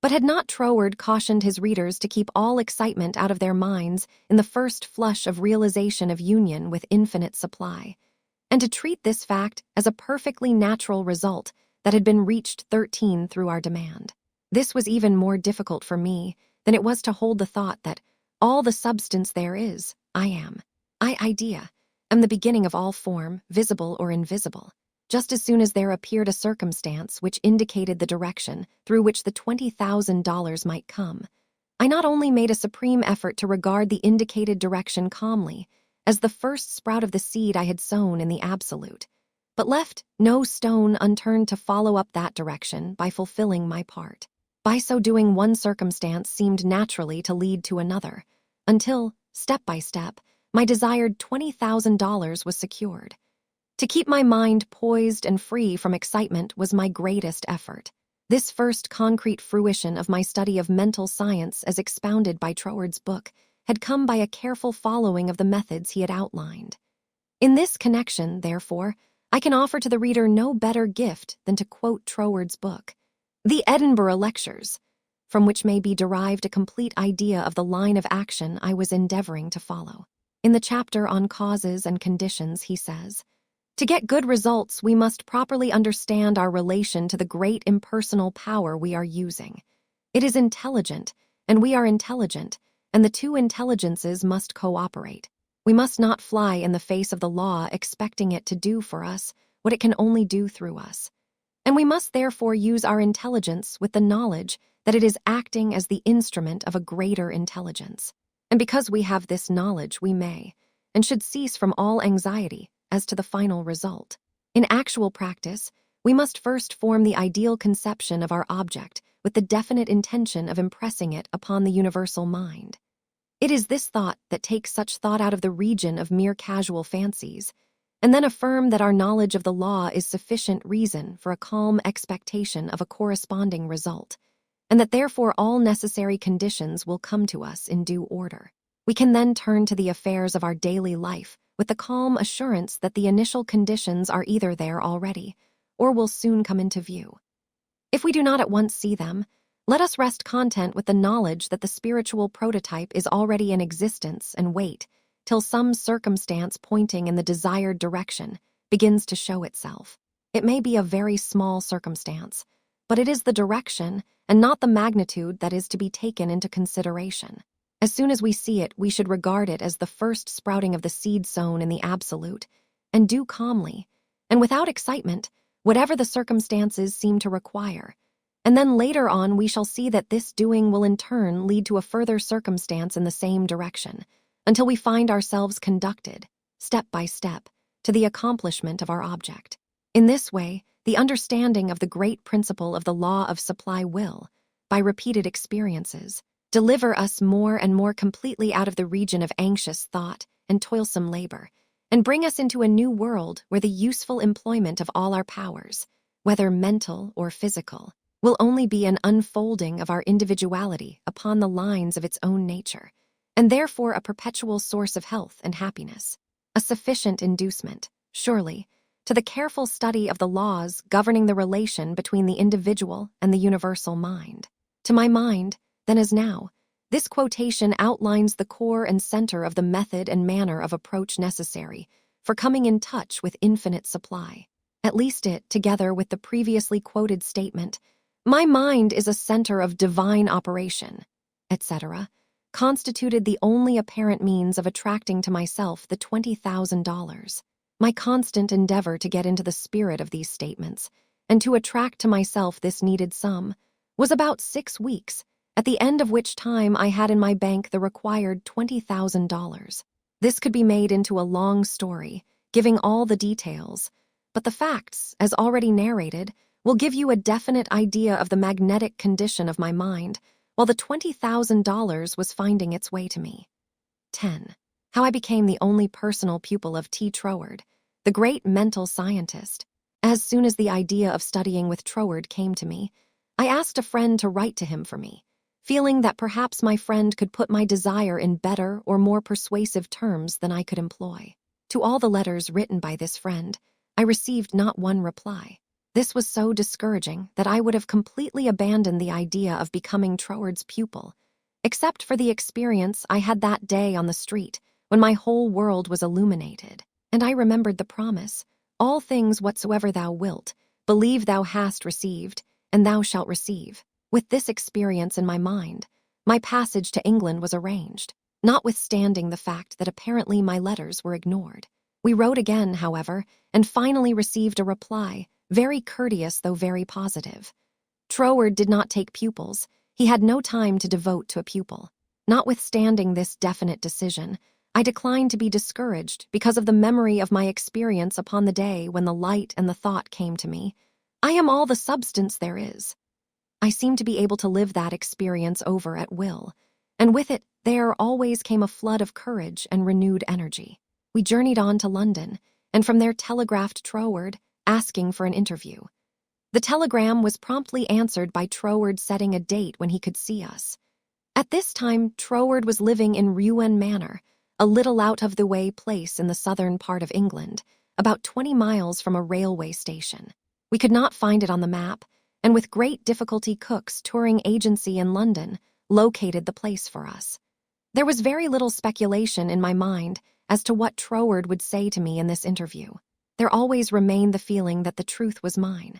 But had not Troward cautioned his readers to keep all excitement out of their minds in the first flush of realization of union with infinite supply, and to treat this fact as a perfectly natural result that had been reached 13 through our demand? This was even more difficult for me than it was to hold the thought that all the substance there is, I am. Idea, am the beginning of all form, visible or invisible. Just as soon as there appeared a circumstance which indicated the direction through which the $20,000 might come, I not only made a supreme effort to regard the indicated direction calmly, as the first sprout of the seed I had sown in the absolute, but left no stone unturned to follow up that direction by fulfilling my part. By so doing, one circumstance seemed naturally to lead to another, until, step by step, my desired $20,000 was secured. To keep my mind poised and free from excitement was my greatest effort. This first concrete fruition of my study of mental science as expounded by Troward's book had come by a careful following of the methods he had outlined. In this connection, therefore, I can offer to the reader no better gift than to quote Troward's book, The Edinburgh Lectures, from which may be derived a complete idea of the line of action I was endeavoring to follow. In the chapter on causes and conditions, he says, "To get good results, we must properly understand our relation to the great impersonal power we are using. It is intelligent, and we are intelligent, and the two intelligences must cooperate. We must not fly in the face of the law expecting it to do for us what it can only do through us. And we must therefore use our intelligence with the knowledge that it is acting as the instrument of a greater intelligence. And because we have this knowledge, we may, and should cease from all anxiety as to the final result. In actual practice, we must first form the ideal conception of our object with the definite intention of impressing it upon the universal mind. It is this thought that takes such thought out of the region of mere casual fancies, and then affirm that our knowledge of the law is sufficient reason for a calm expectation of a corresponding result, and that therefore all necessary conditions will come to us in due order. We can then turn to the affairs of our daily life with the calm assurance that the initial conditions are either there already or will soon come into view. If we do not at once see them, let us rest content with the knowledge that the spiritual prototype is already in existence and wait till some circumstance pointing in the desired direction begins to show itself. It may be a very small circumstance, but it is the direction and not the magnitude that is to be taken into consideration. As soon as we see it, we should regard it as the first sprouting of the seed sown in the absolute, and do calmly, and without excitement, whatever the circumstances seem to require. And then later on we shall see that this doing will in turn lead to a further circumstance in the same direction, until we find ourselves conducted, step by step, to the accomplishment of our object. In this way, the understanding of the great principle of the law of supply will, by repeated experiences, deliver us more and more completely out of the region of anxious thought and toilsome labor, and bring us into a new world where the useful employment of all our powers, whether mental or physical, will only be an unfolding of our individuality upon the lines of its own nature, and therefore a perpetual source of health and happiness. A sufficient inducement, surely, to the careful study of the laws governing the relation between the individual and the universal mind. To my mind, then as now, this quotation outlines the core and center of the method and manner of approach necessary for coming in touch with infinite supply. At least it, together with the previously quoted statement, "My mind is a center of divine operation," etc., constituted the only apparent means of attracting to myself the $20,000. My constant endeavor to get into the spirit of these statements, and to attract to myself this needed sum, was about 6 weeks, at the end of which time I had in my bank the required $20,000. This could be made into a long story, giving all the details, but the facts, as already narrated, will give you a definite idea of the magnetic condition of my mind while the $20,000 was finding its way to me. 10. How I became the only personal pupil of T. Troward, the great mental scientist. As soon as the idea of studying with Troward came to me, I asked a friend to write to him for me, feeling that perhaps my friend could put my desire in better or more persuasive terms than I could employ. To all the letters written by this friend, I received not one reply. This was so discouraging that I would have completely abandoned the idea of becoming Troward's pupil, except for the experience I had that day on the street when my whole world was illuminated, and I remembered the promise, "All things whatsoever thou wilt, believe thou hast received, and thou shalt receive." With this experience in my mind, my passage to England was arranged, notwithstanding the fact that apparently my letters were ignored. We wrote again, however, and finally received a reply, very courteous though very positive. Troward did not take pupils. He had no time to devote to a pupil. Notwithstanding this definite decision, I declined to be discouraged because of the memory of my experience upon the day when the light and the thought came to me. I am all the substance there is. I seemed to be able to live that experience over at will, and with it there always came a flood of courage and renewed energy. We journeyed on to London, and from there telegraphed Troward, asking for an interview. The telegram was promptly answered by Troward setting a date when he could see us. At this time, Troward was living in Rouen Manor, a little out-of-the-way place in the southern part of England, about 20 miles from a railway station. We could not find it on the map, and with great difficulty Cook's touring agency in London located the place for us. There was very little speculation in my mind as to what Troward would say to me in this interview. There always remained the feeling that the truth was mine.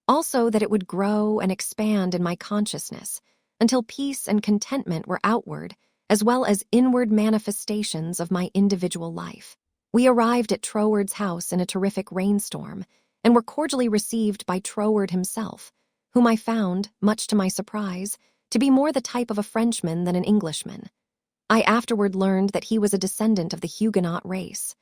Also that it would grow and expand in my consciousness until peace and contentment were outward as well as inward manifestations of my individual life. We arrived at Troward's house in a terrific rainstorm and were cordially received by Troward himself, whom I found, much to my surprise, to be more the type of a Frenchman than an Englishman. I afterward learned that he was a descendant of the Huguenot race,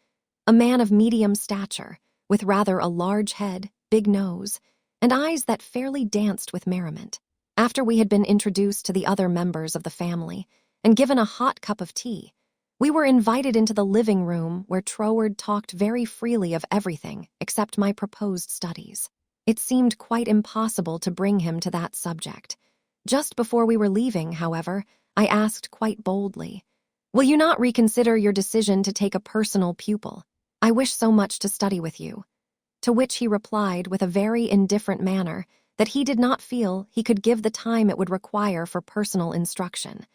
a man of medium stature, with rather a large head, big nose, and eyes that fairly danced with merriment. After we had been introduced to the other members of the family and given a hot cup of tea, we were invited into the living room where Troward talked very freely of everything except my proposed studies. It seemed quite impossible to bring him to that subject. Just before we were leaving, however, I asked quite boldly, "Will you not reconsider your decision to take a personal pupil? I wish so much to study with you." To which he replied with a very indifferent manner that he did not feel he could give the time it would require for personal instruction,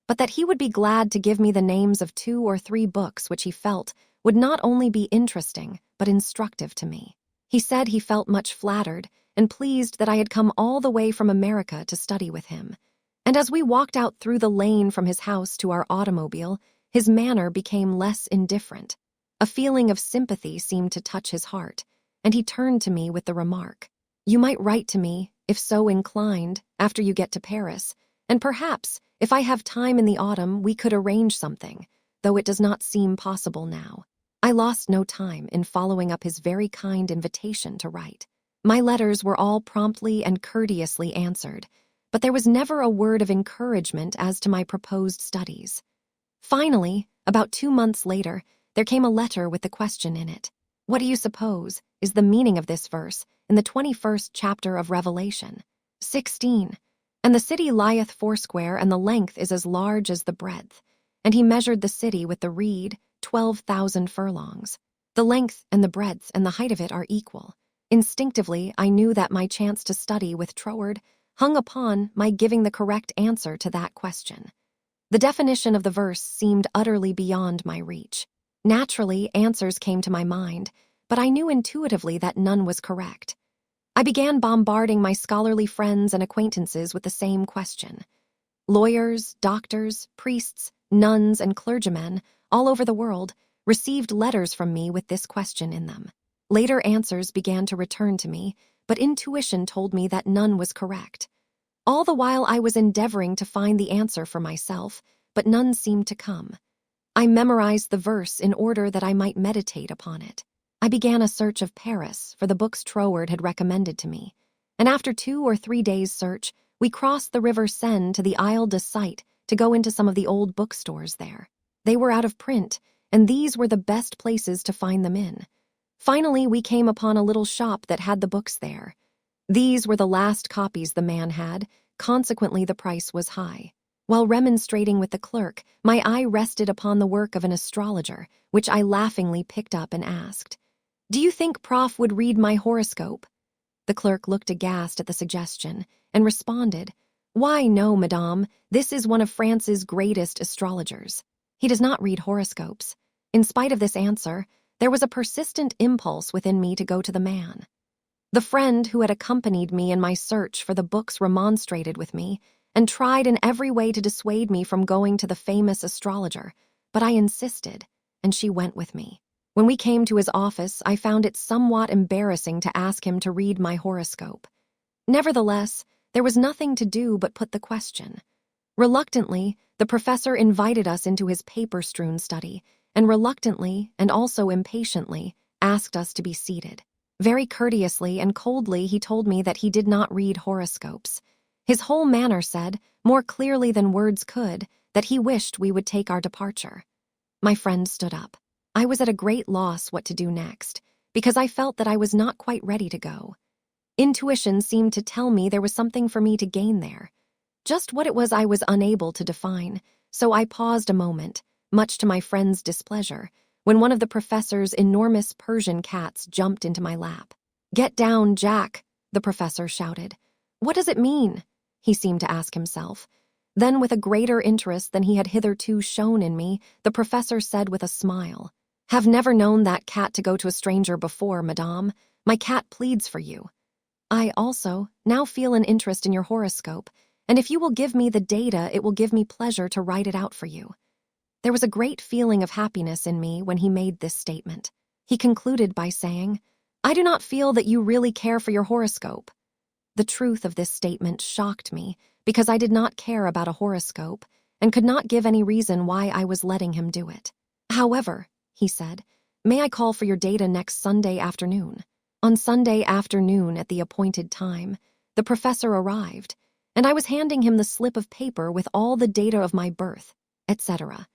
but that he would be glad to give me the names of 2 or 3 books which he felt would not only be interesting but instructive to me. He said he felt much flattered and pleased that I had come all the way from America to study with him, and as we walked out through the lane from his house to our automobile, his manner became less indifferent. A feeling of sympathy seemed to touch his heart, and he turned to me with the remark, "You might write to me, if so inclined, after you get to Paris, and perhaps, if I have time in the autumn, we could arrange something, though it does not seem possible now." I lost no time in following up his very kind invitation to write. My letters were all promptly and courteously answered, but there was never a word of encouragement as to my proposed studies. Finally, about 2 months later, there came a letter with the question in it, "What do you suppose is the meaning of this verse in the 21st chapter of Revelation? 16. And the city lieth foursquare, and the length is as large as the breadth. And he measured the city with the reed, 12,000 furlongs. The length and the breadth and the height of it are equal." Instinctively, I knew that my chance to study with Troward hung upon my giving the correct answer to that question. The definition of the verse seemed utterly beyond my reach. Naturally, answers came to my mind, but I knew intuitively that none was correct. I began bombarding my scholarly friends and acquaintances with the same question. Lawyers, doctors, priests, nuns, and clergymen all over the world received letters from me with this question in them. Later answers began to return to me, but intuition told me that none was correct. All the while I was endeavoring to find the answer for myself, but none seemed to come. I memorized the verse in order that I might meditate upon it. I began a search of Paris for the books Troward had recommended to me, and after 2 or 3 days' search, we crossed the river Seine to the Isle de Sight to go into some of the old bookstores there. They were out of print, and these were the best places to find them in. Finally, we came upon a little shop that had the books there. These were the last copies the man had, consequently the price was high. While remonstrating with the clerk, my eye rested upon the work of an astrologer, which I laughingly picked up and asked, "Do you think Prof would read my horoscope?" The clerk looked aghast at the suggestion and responded, "Why, no, madame, this is one of France's greatest astrologers. He does not read horoscopes." In spite of this answer, there was a persistent impulse within me to go to the man. The friend who had accompanied me in my search for the books remonstrated with me and tried in every way to dissuade me from going to the famous astrologer, but I insisted, and she went with me. When we came to his office, I found it somewhat embarrassing to ask him to read my horoscope. Nevertheless, there was nothing to do but put the question. Reluctantly, the professor invited us into his paper-strewn study and reluctantly and also impatiently asked us to be seated. Very courteously and coldly he told me that he did not read horoscopes. His whole manner said, more clearly than words could, that he wished we would take our departure. My friend stood up. I was at a great loss what to do next, because I felt that I was not quite ready to go. Intuition seemed to tell me there was something for me to gain there. Just what it was I was unable to define, so I paused a moment, much to my friend's displeasure, when one of the professor's enormous Persian cats jumped into my lap. "Get down, Jack," the professor shouted. "What does it mean?" he seemed to ask himself. Then, with a greater interest than he had hitherto shown in me, the professor said with a smile, "Have never known that cat to go to a stranger before, madame. My cat pleads for you. I also now feel an interest in your horoscope, and if you will give me the data, it will give me pleasure to write it out for you." There was a great feeling of happiness in me when he made this statement. He concluded by saying, "I do not feel that you really care for your horoscope." The truth of this statement shocked me because I did not care about a horoscope and could not give any reason why I was letting him do it. "However," he said, "may I call for your data next Sunday afternoon?" On Sunday afternoon at the appointed time, the professor arrived, and I was handing him the slip of paper with all the data of my birth, etc.,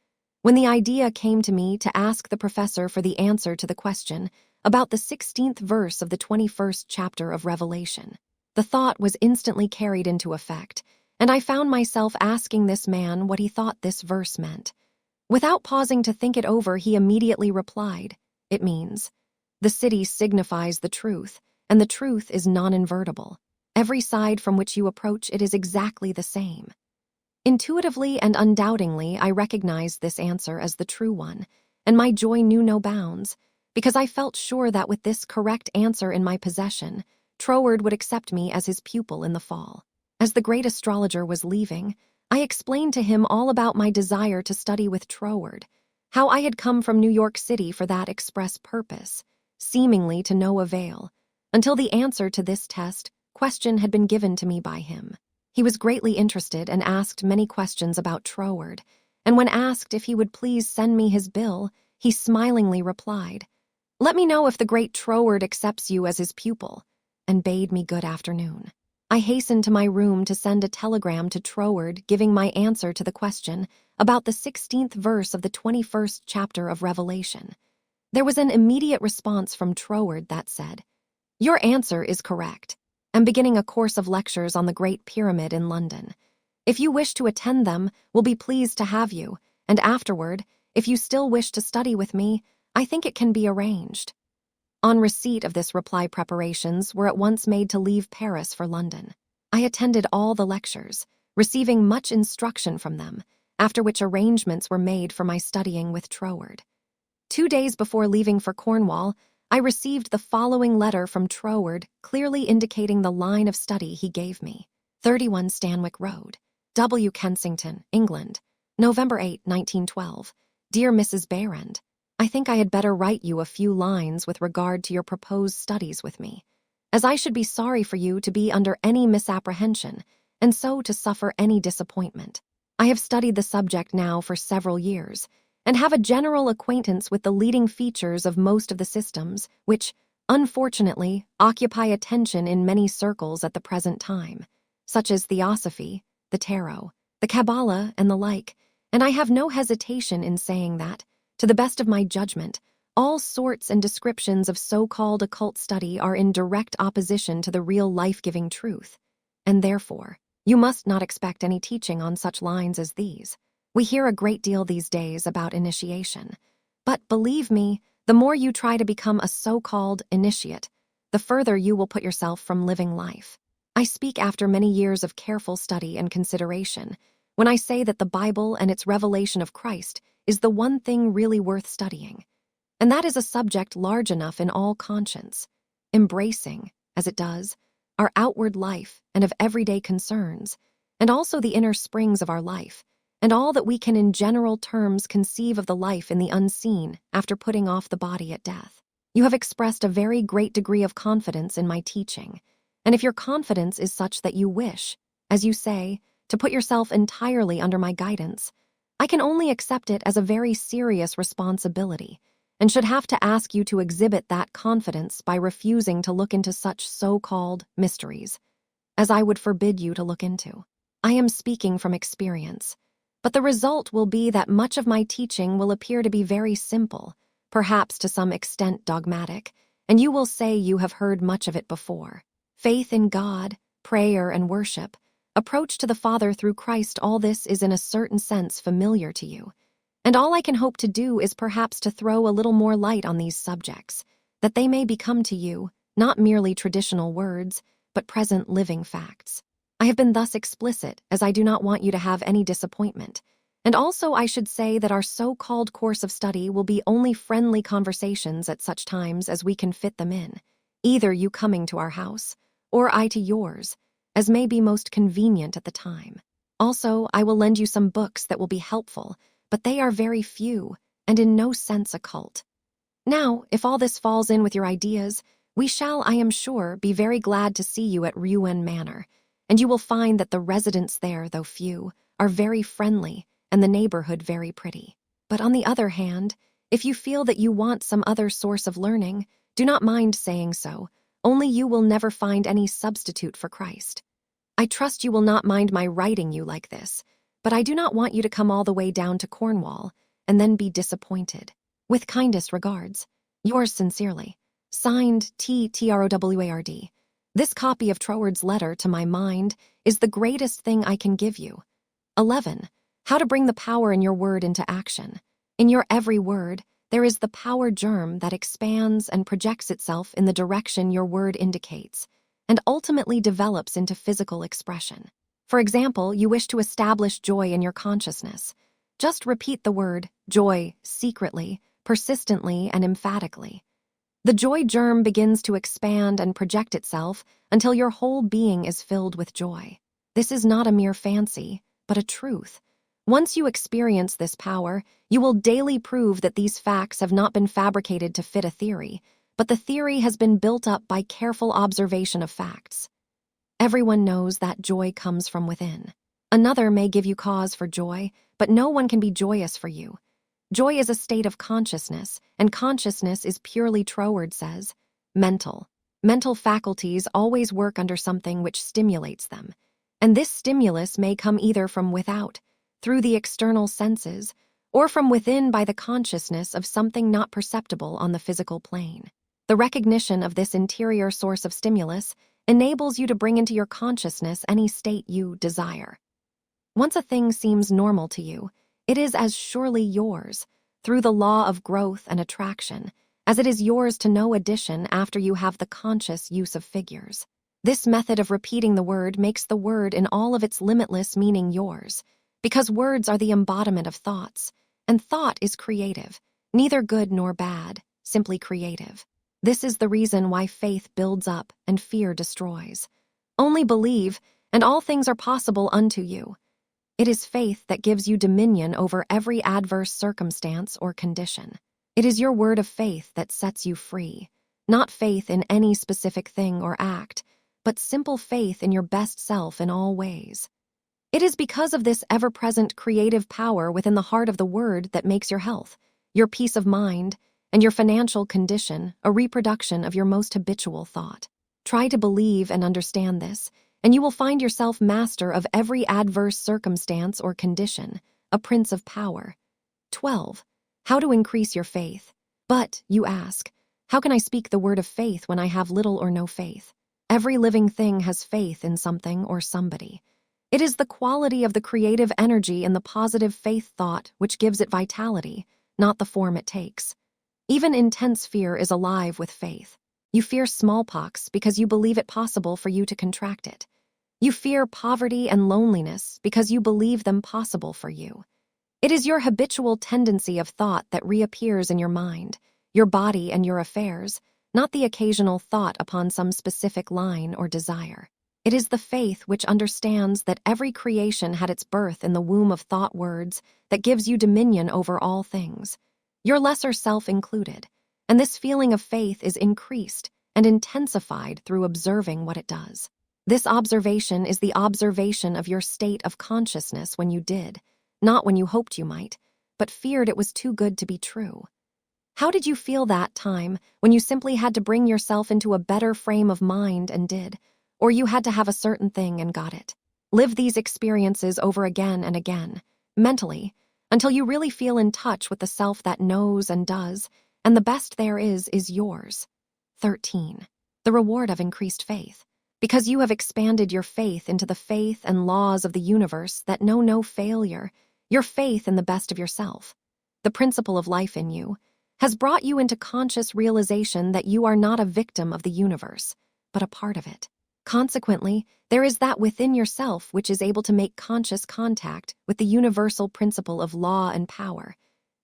when the idea came to me to ask the professor for the answer to the question about the 16th verse of the 21st chapter of Revelation. The thought was instantly carried into effect, and I found myself asking this man what he thought this verse meant. Without pausing to think it over, he immediately replied, "It means, the city signifies the truth, and the truth is non-invertible. Every side from which you approach it is exactly the same." Intuitively and undoubtingly, I recognized this answer as the true one, and my joy knew no bounds, because I felt sure that with this correct answer in my possession, Troward would accept me as his pupil in the fall. As the great astrologer was leaving, I explained to him all about my desire to study with Troward, how I had come from New York City for that express purpose, seemingly to no avail, until the answer to this question had been given to me by him. He was greatly interested and asked many questions about Troward, and when asked if he would please send me his bill, he smilingly replied, "Let me know if the great Troward accepts you as his pupil," and bade me good afternoon. I hastened to my room to send a telegram to Troward giving my answer to the question about the 16th verse of the 21st chapter of Revelation. There was an immediate response from Troward that said, "Your answer is correct. I'm beginning a course of lectures on the Great Pyramid in London. If you wish to attend them, we'll be pleased to have you, and afterward, if you still wish to study with me, I think it can be arranged." On receipt of this reply, preparations were at once made to leave Paris for London. I attended all the lectures, receiving much instruction from them, after which arrangements were made for my studying with Troward. 2 days before leaving for Cornwall, I received the following letter from Troward, clearly indicating the line of study he gave me. 31 Stanwick Road, W. Kensington, England, November 8, 1912. Dear Mrs. Behrend, I think I had better write you a few lines with regard to your proposed studies with me, as I should be sorry for you to be under any misapprehension, and so to suffer any disappointment. I have studied the subject now for several years, and have a general acquaintance with the leading features of most of the systems, which, unfortunately, occupy attention in many circles at the present time, such as Theosophy, the Tarot, the Kabbalah, and the like, and I have no hesitation in saying that, to the best of my judgment, all sorts and descriptions of so-called occult study are in direct opposition to the real life-giving truth, and therefore, you must not expect any teaching on such lines as these. We hear a great deal these days about initiation, but believe me, the more you try to become a so-called initiate, the further you will put yourself from living life. I speak after many years of careful study and consideration when I say that the Bible and its revelation of Christ is the one thing really worth studying, and that is a subject large enough in all conscience, embracing, as it does, our outward life and of everyday concerns, and also the inner springs of our life, and all that we can in general terms conceive of the life in the unseen after putting off the body at death. You have expressed a very great degree of confidence in my teaching, and if your confidence is such that you wish, as you say, to put yourself entirely under my guidance, I can only accept it as a very serious responsibility and should have to ask you to exhibit that confidence by refusing to look into such so-called mysteries as I would forbid you to look into. I am speaking from experience, but the result will be that much of my teaching will appear to be very simple, perhaps to some extent dogmatic, and you will say you have heard much of it before. Faith in God, prayer and worship, approach to the Father through Christ, all this is in a certain sense familiar to you. And all I can hope to do is perhaps to throw a little more light on these subjects, that they may become to you not merely traditional words, but present living facts. I have been thus explicit, as I do not want you to have any disappointment. And also I should say that our so-called course of study will be only friendly conversations at such times as we can fit them in, either you coming to our house, or I to yours, as may be most convenient at the time. Also, I will lend you some books that will be helpful, but they are very few, and in no sense occult. Now, if all this falls in with your ideas, we shall, I am sure, be very glad to see you at Rouen Manor, and you will find that the residents there, though few, are very friendly, and the neighborhood very pretty. But on the other hand, if you feel that you want some other source of learning, do not mind saying so, only you will never find any substitute for Christ. I trust you will not mind my writing you like this, but I do not want you to come all the way down to Cornwall and then be disappointed. With kindest regards, yours sincerely, signed T. Troward. This copy of Troward's letter to my mind is the greatest thing I can give you. 11. How to bring the power in your word into action. In your every word, there is the power germ that expands and projects itself in the direction your word indicates, and ultimately develops into physical expression. For example, you wish to establish joy in your consciousness. Just repeat the word joy secretly, persistently, and emphatically. The joy germ begins to expand and project itself until your whole being is filled with joy. This is not a mere fancy, but a truth. Once you experience this power, you will daily prove that these facts have not been fabricated to fit a theory, but the theory has been built up by careful observation of facts. Everyone knows that joy comes from within. Another may give you cause for joy, but no one can be joyous for you. Joy is a state of consciousness, and consciousness is purely, Troward says, mental. Mental faculties always work under something which stimulates them, and this stimulus may come either from without, through the external senses, or from within by the consciousness of something not perceptible on the physical plane. The recognition of this interior source of stimulus enables you to bring into your consciousness any state you desire. Once a thing seems normal to you, it is as surely yours, through the law of growth and attraction, as it is yours to no addition after you have the conscious use of figures. This method of repeating the word makes the word in all of its limitless meaning yours, because words are the embodiment of thoughts, and thought is creative, neither good nor bad, simply creative. This is the reason why faith builds up and fear destroys. Only believe, and all things are possible unto you. It is faith that gives you dominion over every adverse circumstance or condition. It is your word of faith that sets you free, not faith in any specific thing or act, but simple faith in your best self in all ways. It is because of this ever-present creative power within the heart of the word that makes your health, your peace of mind, and your financial condition a reproduction of your most habitual thought. Try to believe and understand this, and you will find yourself master of every adverse circumstance or condition, a prince of power. 12. How to increase your faith. But, you ask, how can I speak the word of faith when I have little or no faith? Every living thing has faith in something or somebody. It is the quality of the creative energy in the positive faith thought which gives it vitality, not the form it takes. Even intense fear is alive with faith. You fear smallpox because you believe it possible for you to contract it. You fear poverty and loneliness because you believe them possible for you. It is your habitual tendency of thought that reappears in your mind, your body, and your affairs, not the occasional thought upon some specific line or desire. It is the faith which understands that every creation had its birth in the womb of thought words that gives you dominion over all things, your lesser self included, and this feeling of faith is increased and intensified through observing what it does. This observation is the observation of your state of consciousness when you did, not when you hoped you might, but feared it was too good to be true. How did you feel that time when you simply had to bring yourself into a better frame of mind and did, or you had to have a certain thing and got it? Live these experiences over again and again, mentally, until you really feel in touch with the self that knows and does, and the best there is yours. 13. The reward of increased faith. Because you have expanded your faith into the faith and laws of the universe that know no failure, your faith in the best of yourself, the principle of life in you, has brought you into conscious realization that you are not a victim of the universe, but a part of it. Consequently, there is that within yourself which is able to make conscious contact with the universal principle of law and power,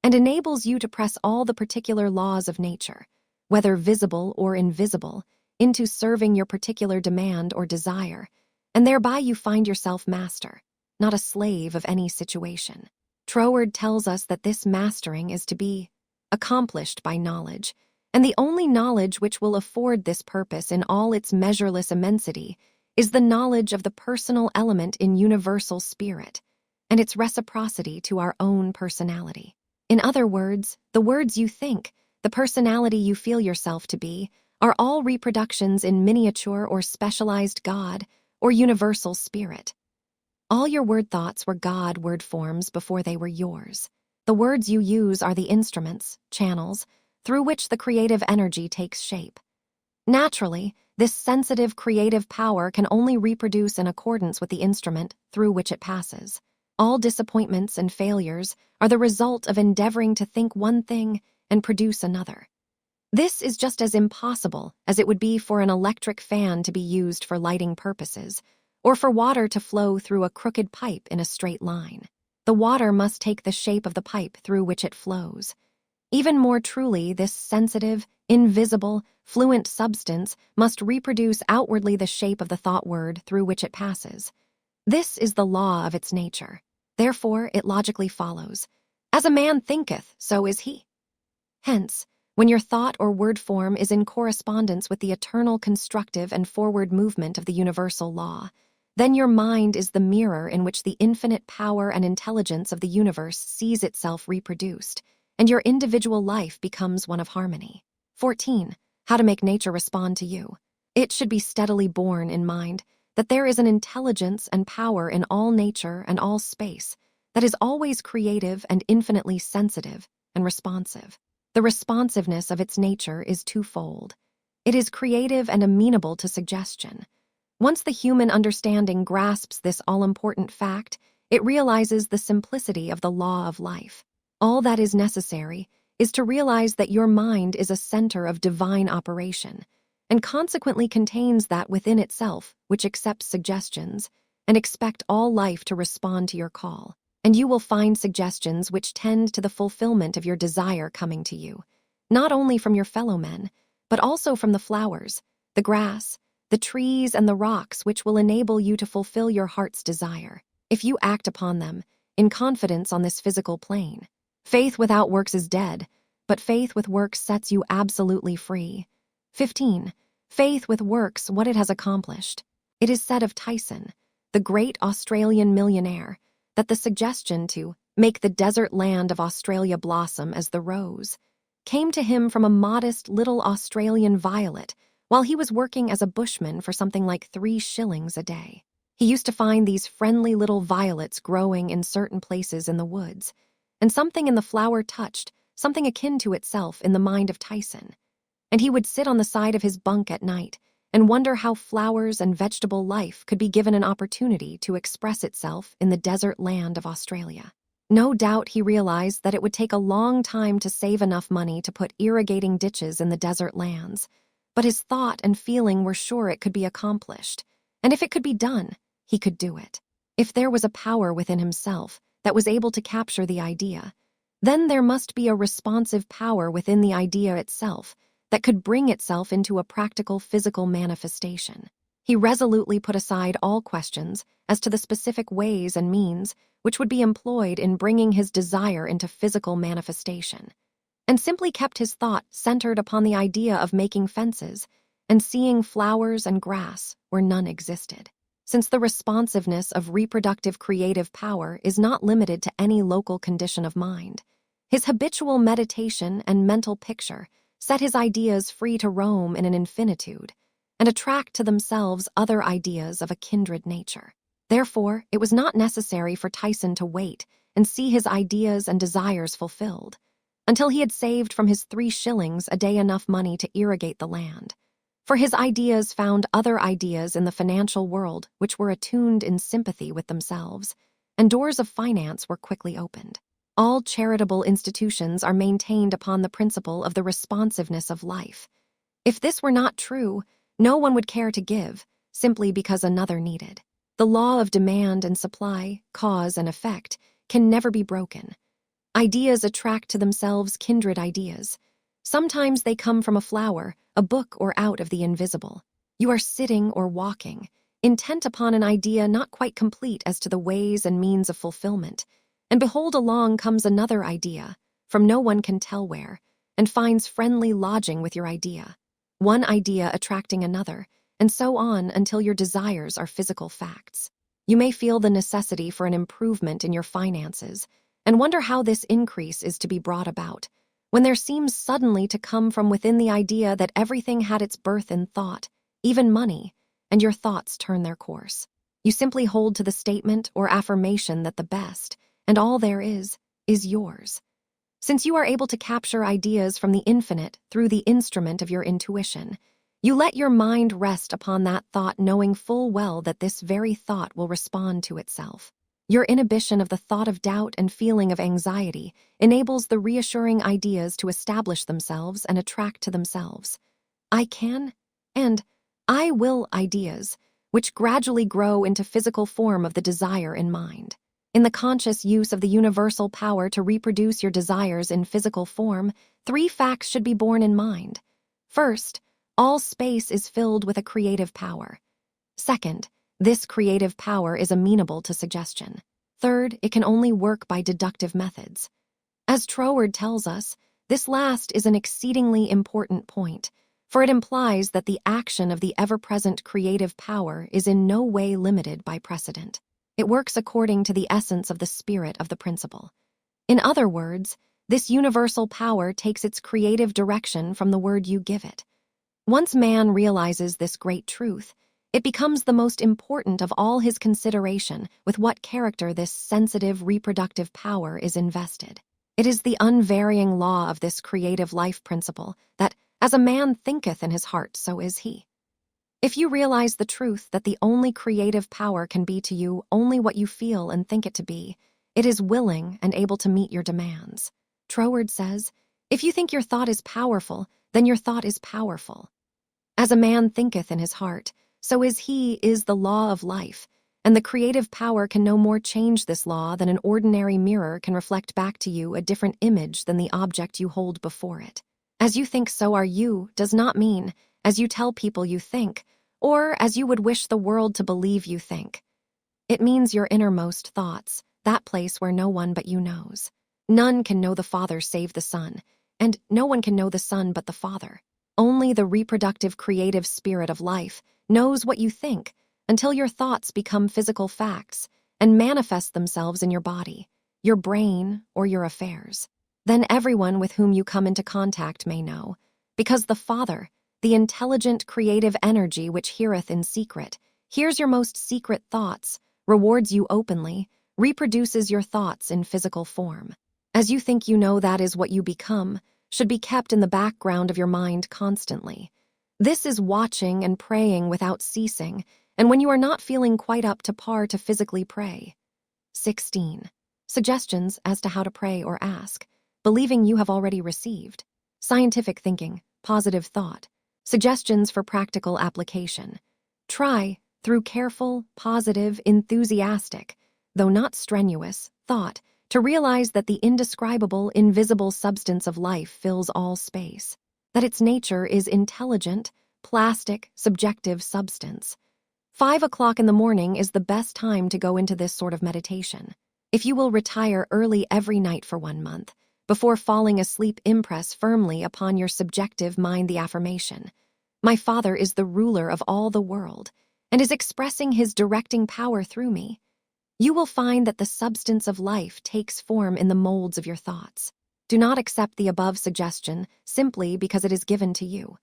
and enables you to press all the particular laws of nature, whether visible or invisible, into serving your particular demand or desire, and thereby you find yourself master, not a slave of any situation. Troward tells us that this mastering is to be accomplished by knowledge, and the only knowledge which will afford this purpose in all its measureless immensity is the knowledge of the personal element in universal spirit, and its reciprocity to our own personality. In other words, the words you think, the personality you feel yourself to be, are all reproductions in miniature or specialized God or universal spirit. All your word thoughts were God word forms before they were yours. The words you use are the instruments, channels, through which the creative energy takes shape. Naturally, this sensitive creative power can only reproduce in accordance with the instrument through which it passes. All disappointments and failures are the result of endeavoring to think one thing and produce another. This is just as impossible as it would be for an electric fan to be used for lighting purposes, or for water to flow through a crooked pipe in a straight line. The water must take the shape of the pipe through which it flows. Even more truly, this sensitive, invisible, fluent substance must reproduce outwardly the shape of the thought word through which it passes. This is the law of its nature. Therefore, it logically follows, as a man thinketh, so is he. Hence, when your thought or word form is in correspondence with the eternal constructive and forward movement of the universal law, then your mind is the mirror in which the infinite power and intelligence of the universe sees itself reproduced, and your individual life becomes one of harmony. 14. How to make nature respond to you. It should be steadily borne in mind that there is an intelligence and power in all nature and all space that is always creative and infinitely sensitive and responsive. The responsiveness of its nature is twofold. It is creative and amenable to suggestion. Once the human understanding grasps this all-important fact, it realizes the simplicity of the law of life. All that is necessary is to realize that your mind is a center of divine operation, and consequently contains that within itself which accepts suggestions, and expect all life to respond to your call. And you will find suggestions which tend to the fulfillment of your desire coming to you, not only from your fellow men, but also from the flowers, the grass, the trees, and the rocks, which will enable you to fulfill your heart's desire, if you act upon them, in confidence on this physical plane. Faith without works is dead, but faith with works sets you absolutely free. 15. Faith with works, what it has accomplished. It is said of Tyson, the great Australian millionaire, that the suggestion to make the desert land of Australia blossom as the rose came to him from a modest little Australian violet while he was working as a bushman for something like 3 shillings a day. He used to find these friendly little violets growing in certain places in the woods, and something in the flower touched something akin to itself in the mind of Tyson, and he would sit on the side of his bunk at night and wonder how flowers and vegetable life could be given an opportunity to express itself in the desert land of Australia. No doubt he realized that it would take a long time to save enough money to put irrigating ditches in the desert lands, but his thought and feeling were sure it could be accomplished, and if it could be done, he could do it. If there was a power within himself that was able to capture the idea, then there must be a responsive power within the idea itself that could bring itself into a practical physical manifestation. He resolutely put aside all questions as to the specific ways and means which would be employed in bringing his desire into physical manifestation, and simply kept his thought centered upon the idea of making fences and seeing flowers and grass where none existed. since the responsiveness of reproductive creative power is not limited to any local condition of mind. His habitual meditation and mental picture set his ideas free to roam in an infinitude and attract to themselves other ideas of a kindred nature. Therefore, it was not necessary for Tyson to wait and see his ideas and desires fulfilled until he had saved from his 3 shillings a day enough money to irrigate the land. For his ideas found other ideas in the financial world which were attuned in sympathy with themselves, and doors of finance were quickly opened. All charitable institutions are maintained upon the principle of the responsiveness of life. If this were not true, no one would care to give, simply because another needed. The law of demand and supply, cause and effect, can never be broken. Ideas attract to themselves kindred ideas. Sometimes they come from a flower, a book, or out of the invisible. You are sitting or walking, intent upon an idea not quite complete as to the ways and means of fulfillment, and behold, along comes another idea, from no one can tell where, and finds friendly lodging with your idea. One idea attracting another, and so on until your desires are physical facts. You may feel the necessity for an improvement in your finances, and wonder how this increase is to be brought about, when there seems suddenly to come from within the idea that everything had its birth in thought, even money, and your thoughts turn their course. You simply hold to the statement or affirmation that the best, and all there is yours. Since you are able to capture ideas from the infinite through the instrument of your intuition, you let your mind rest upon that thought, knowing full well that this very thought will respond to itself. Your inhibition of the thought of doubt and feeling of anxiety enables the reassuring ideas to establish themselves and attract to themselves. I can and I will ideas, which gradually grow into physical form of the desire in mind. In the conscious use of the universal power to reproduce your desires in physical form, 3 facts should be borne in mind. First, all space is filled with a creative power. Second, this creative power is amenable to suggestion. Third, it can only work by deductive methods. As Troward tells us, this last is an exceedingly important point, for it implies that the action of the ever-present creative power is in no way limited by precedent. It works according to the essence of the spirit of the principle. In other words, this universal power takes its creative direction from the word you give it. Once man realizes this great truth, it becomes the most important of all his consideration with what character this sensitive reproductive power is invested. It is the unvarying law of this creative life principle that, as a man thinketh in his heart, so is he. If you realize the truth that the only creative power can be to you only what you feel and think it to be, it is willing and able to meet your demands. Troward says, if you think your thought is powerful, then your thought is powerful. As a man thinketh in his heart, so is he is the law of life, and the creative power can no more change this law than an ordinary mirror can reflect back to you a different image than the object you hold before it. As you think, so are you does not mean, as you tell people you think, or as you would wish the world to believe you think. It means your innermost thoughts, that place where no one but you knows. None can know the Father save the Son, and no one can know the Son but the Father. Only the reproductive creative spirit of life knows what you think until your thoughts become physical facts and manifest themselves in your body, your brain, or your affairs. Then everyone with whom you come into contact may know, because the Father, the intelligent creative energy which heareth in secret, hears your most secret thoughts, rewards you openly, reproduces your thoughts in physical form. As you think you know, that is what you become, should be kept in the background of your mind constantly. This is watching and praying without ceasing, and when you are not feeling quite up to par to physically pray. 16. Suggestions as to how to pray or ask, believing you have already received. Scientific thinking, positive thought. Suggestions for practical application. Try, through careful, positive, enthusiastic, though not strenuous, thought, to realize that the indescribable, invisible substance of life fills all space, that its nature is intelligent, plastic, subjective substance. 5 o'clock in the morning is the best time to go into this sort of meditation. If you will retire early every night for 1 month, before falling asleep, impress firmly upon your subjective mind the affirmation, my Father is the ruler of all the world, and is expressing his directing power through me. You will find that the substance of life takes form in the molds of your thoughts. Do not accept the above suggestion simply because it is given to you.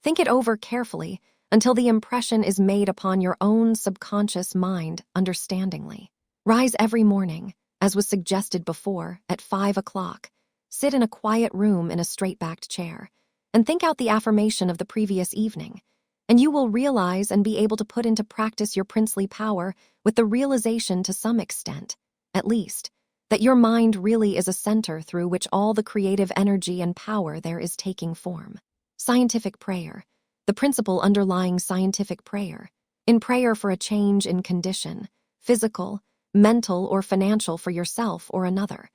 Think it over carefully until the impression is made upon your own subconscious mind understandingly. Rise every morning, as was suggested before, at 5 o'clock. Sit in a quiet room in a straight-backed chair, and think out the affirmation of the previous evening, and you will realize and be able to put into practice your princely power with the realization to some extent, at least, that your mind really is a center through which all the creative energy and power there is taking form. Scientific prayer. The principle underlying scientific prayer. In prayer for a change in condition, physical, mental, or financial for yourself or another,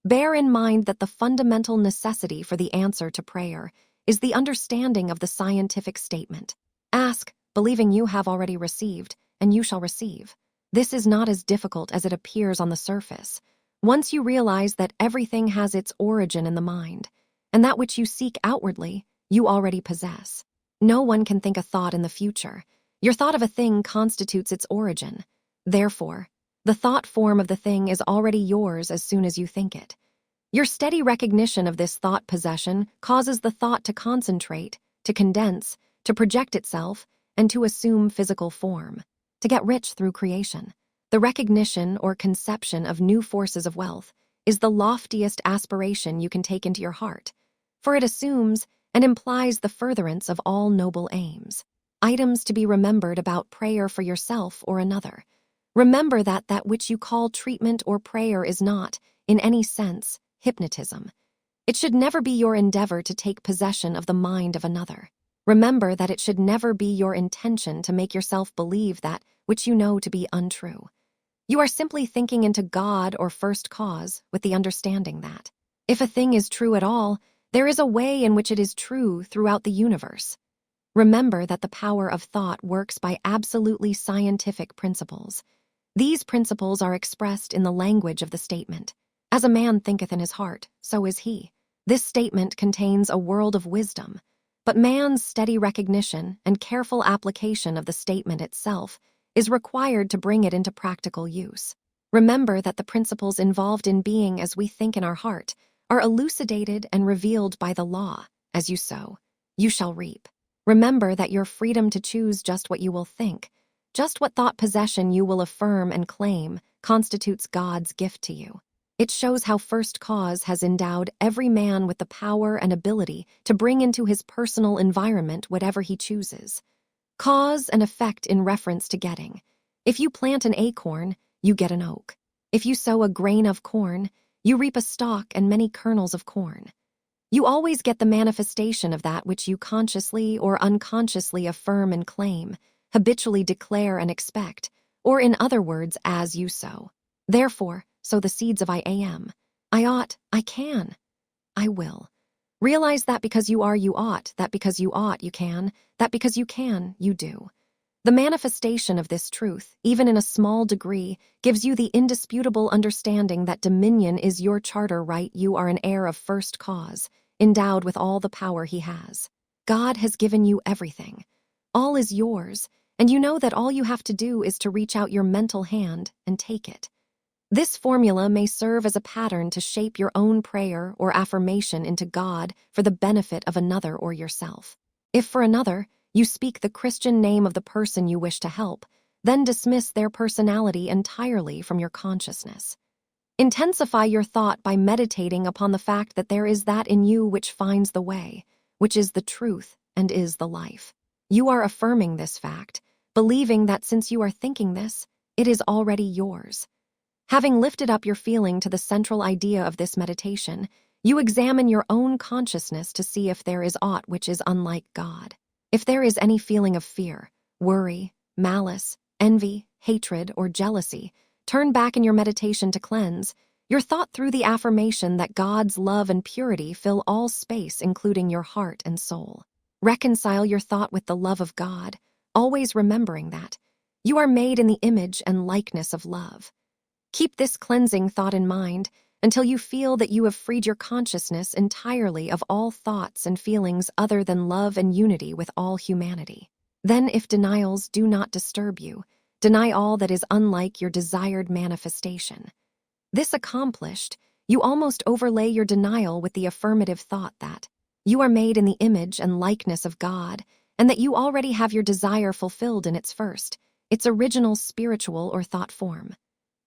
bear in mind that the fundamental necessity for the answer to prayer is the understanding of the scientific statement. Ask, believing you have already received, and you shall receive. This is not as difficult as it appears on the surface. Once you realize that everything has its origin in the mind, and that which you seek outwardly, you already possess. No one can think a thought in the future. Your thought of a thing constitutes its origin. Therefore, the thought form of the thing is already yours as soon as you think it. Your steady recognition of this thought possession causes the thought to concentrate, to condense, to project itself, and to assume physical form, to get rich through creation. The recognition or conception of new forces of wealth is the loftiest aspiration you can take into your heart, for it assumes and implies the furtherance of all noble aims. Items to be remembered about prayer for yourself or another. Remember that that which you call treatment or prayer is not, in any sense, hypnotism. It should never be your endeavor to take possession of the mind of another. Remember that it should never be your intention to make yourself believe that which you know to be untrue. You are simply thinking into God or first cause with the understanding that, if a thing is true at all, there is a way in which it is true throughout the universe. Remember that the power of thought works by absolutely scientific principles. These principles are expressed in the language of the statement. As a man thinketh in his heart, so is he. This statement contains a world of wisdom, but man's steady recognition and careful application of the statement itself is required to bring it into practical use. Remember that the principles involved in being as we think in our heart are elucidated and revealed by the law. As you sow, you shall reap. Remember that your freedom to choose just what you will think, just what thought possession you will affirm and claim, constitutes God's gift to you. It shows how First Cause has endowed every man with the power and ability to bring into his personal environment whatever he chooses. Cause and effect in reference to getting. If you plant an acorn, you get an oak. If you sow a grain of corn, you reap a stalk and many kernels of corn. You always get the manifestation of that which you consciously or unconsciously affirm and claim, habitually declare and expect, or in other words, as you sow. Therefore, sow the seeds of I am. I ought, I can, I will. Realize that because you are, you ought, that because you ought, you can, that because you can, you do. The manifestation of this truth, even in a small degree, gives you the indisputable understanding that dominion is your charter right. You are an heir of First Cause, endowed with all the power he has. God has given you everything. All is yours, and you know that all you have to do is to reach out your mental hand and take it. This formula may serve as a pattern to shape your own prayer or affirmation into God for the benefit of another or yourself. If for another, you speak the Christian name of the person you wish to help, then dismiss their personality entirely from your consciousness. Intensify your thought by meditating upon the fact that there is that in you which finds the way, which is the truth and is the life. You are affirming this fact, believing that since you are thinking this, it is already yours. Having lifted up your feeling to the central idea of this meditation, you examine your own consciousness to see if there is aught which is unlike God. If there is any feeling of fear, worry, malice, envy, hatred, or jealousy, turn back in your meditation to cleanse your thought through the affirmation that God's love and purity fill all space, including your heart and soul. Reconcile your thought with the love of God, always remembering that you are made in the image and likeness of love. Keep this cleansing thought in mind until you feel that you have freed your consciousness entirely of all thoughts and feelings other than love and unity with all humanity. Then, if denials do not disturb you, deny all that is unlike your desired manifestation. This accomplished, you almost overlay your denial with the affirmative thought that you are made in the image and likeness of God, and that you already have your desire fulfilled in its original spiritual or thought form.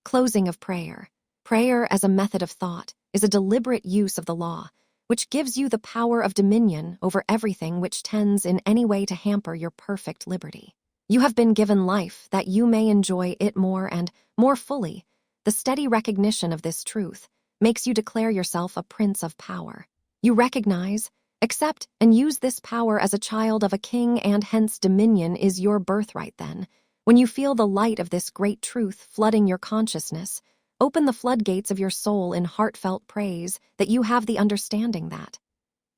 Closing of prayer. Prayer as a method of thought is a deliberate use of the law, which gives you the power of dominion over everything which tends in any way to hamper your perfect liberty. You have been given life that you may enjoy it more and more fully. The steady recognition of this truth makes you declare yourself a prince of power. You recognize, accept, and use this power as a child of a king, and hence dominion is your birthright. Then, when you feel the light of this great truth flooding your consciousness, open the floodgates of your soul in heartfelt praise that you have the understanding that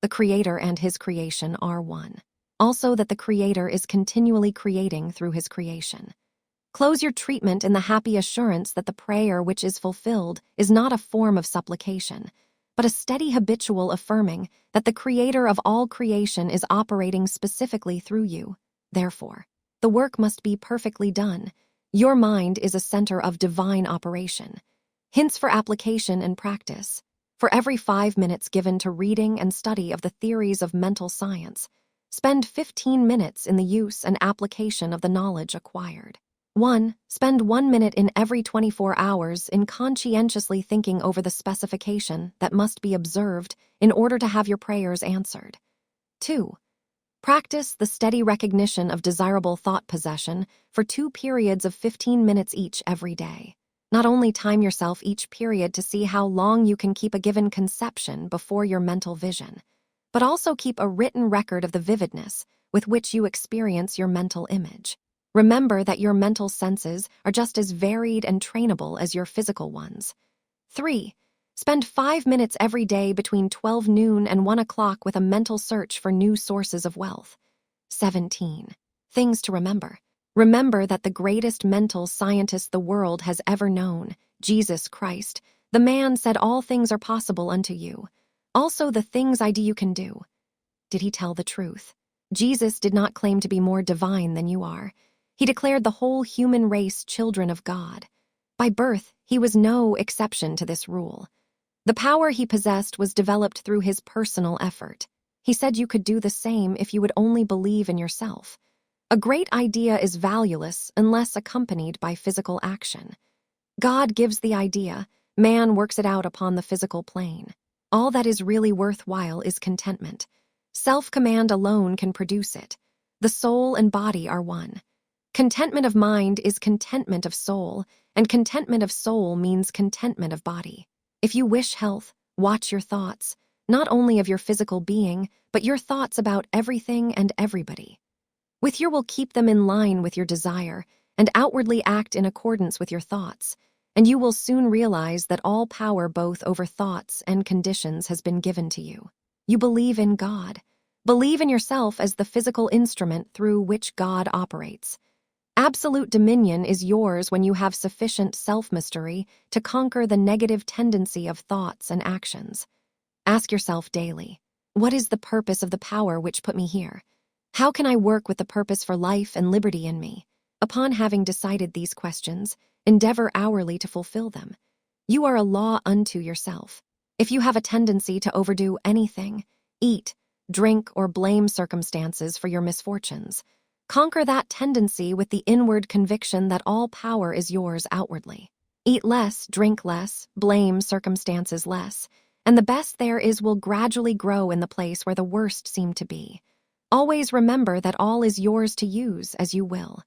the Creator and His creation are one. Also that the Creator is continually creating through His creation. Close your treatment in the happy assurance that the prayer which is fulfilled is not a form of supplication, but a steady habitual affirming that the Creator of all creation is operating specifically through you. Therefore, the work must be perfectly done. Your mind is a center of divine operation. Hints for application and practice. For every 5 minutes given to reading and study of the theories of mental science, spend 15 minutes in the use and application of the knowledge acquired. 1. Spend 1 minute in every 24 hours in conscientiously thinking over the specification that must be observed in order to have your prayers answered. 2. Practice the steady recognition of desirable thought possession for 2 periods of 15 minutes each every day. Not only time yourself each period to see how long you can keep a given conception before your mental vision, but also keep a written record of the vividness with which you experience your mental image. Remember that your mental senses are just as varied and trainable as your physical ones. 3. Spend 5 minutes every day between 12 noon and 1 o'clock with a mental search for new sources of wealth. 17. Things to remember. Remember that the greatest mental scientist the world has ever known, Jesus Christ, the man said all things are possible unto you. Also the things I do you can do. Did he tell the truth? Jesus did not claim to be more divine than you are. He declared the whole human race children of God. By birth, he was no exception to this rule. The power he possessed was developed through his personal effort. He said you could do the same if you would only believe in yourself. A great idea is valueless unless accompanied by physical action. God gives the idea, man works it out upon the physical plane. All that is really worthwhile is contentment. Self-command alone can produce it. The soul and body are one. Contentment of mind is contentment of soul, and contentment of soul means contentment of body. If you wish health, watch your thoughts, not only of your physical being, but your thoughts about everything and everybody. With your will keep them in line with your desire, and outwardly act in accordance with your thoughts, and you will soon realize that all power both over thoughts and conditions has been given to you. You believe in God. Believe in yourself as the physical instrument through which God operates. Absolute dominion is yours when you have sufficient self-mastery to conquer the negative tendency of thoughts and actions. Ask yourself daily, what is the purpose of the power which put me here? How can I work with the purpose for life and liberty in me? Upon having decided these questions, endeavor hourly to fulfill them. You are a law unto yourself. If you have a tendency to overdo anything, eat, drink, or blame circumstances for your misfortunes, conquer that tendency with the inward conviction that all power is yours outwardly. Eat less, drink less, blame circumstances less, and the best there is will gradually grow in the place where the worst seem to be. Always remember that all is yours to use as you will.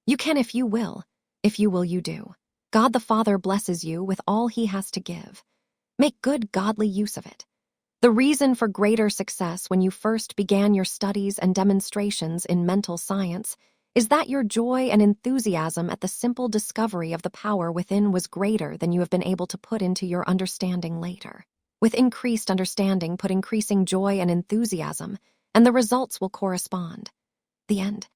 You can if you will. If you will, you do. God the Father blesses you with all He has to give. Make good godly use of it. The reason for greater success when you first began your studies and demonstrations in mental science is that your joy and enthusiasm at the simple discovery of the power within was greater than you have been able to put into your understanding later. With increased understanding, put increasing joy and enthusiasm, and the results will correspond. The end.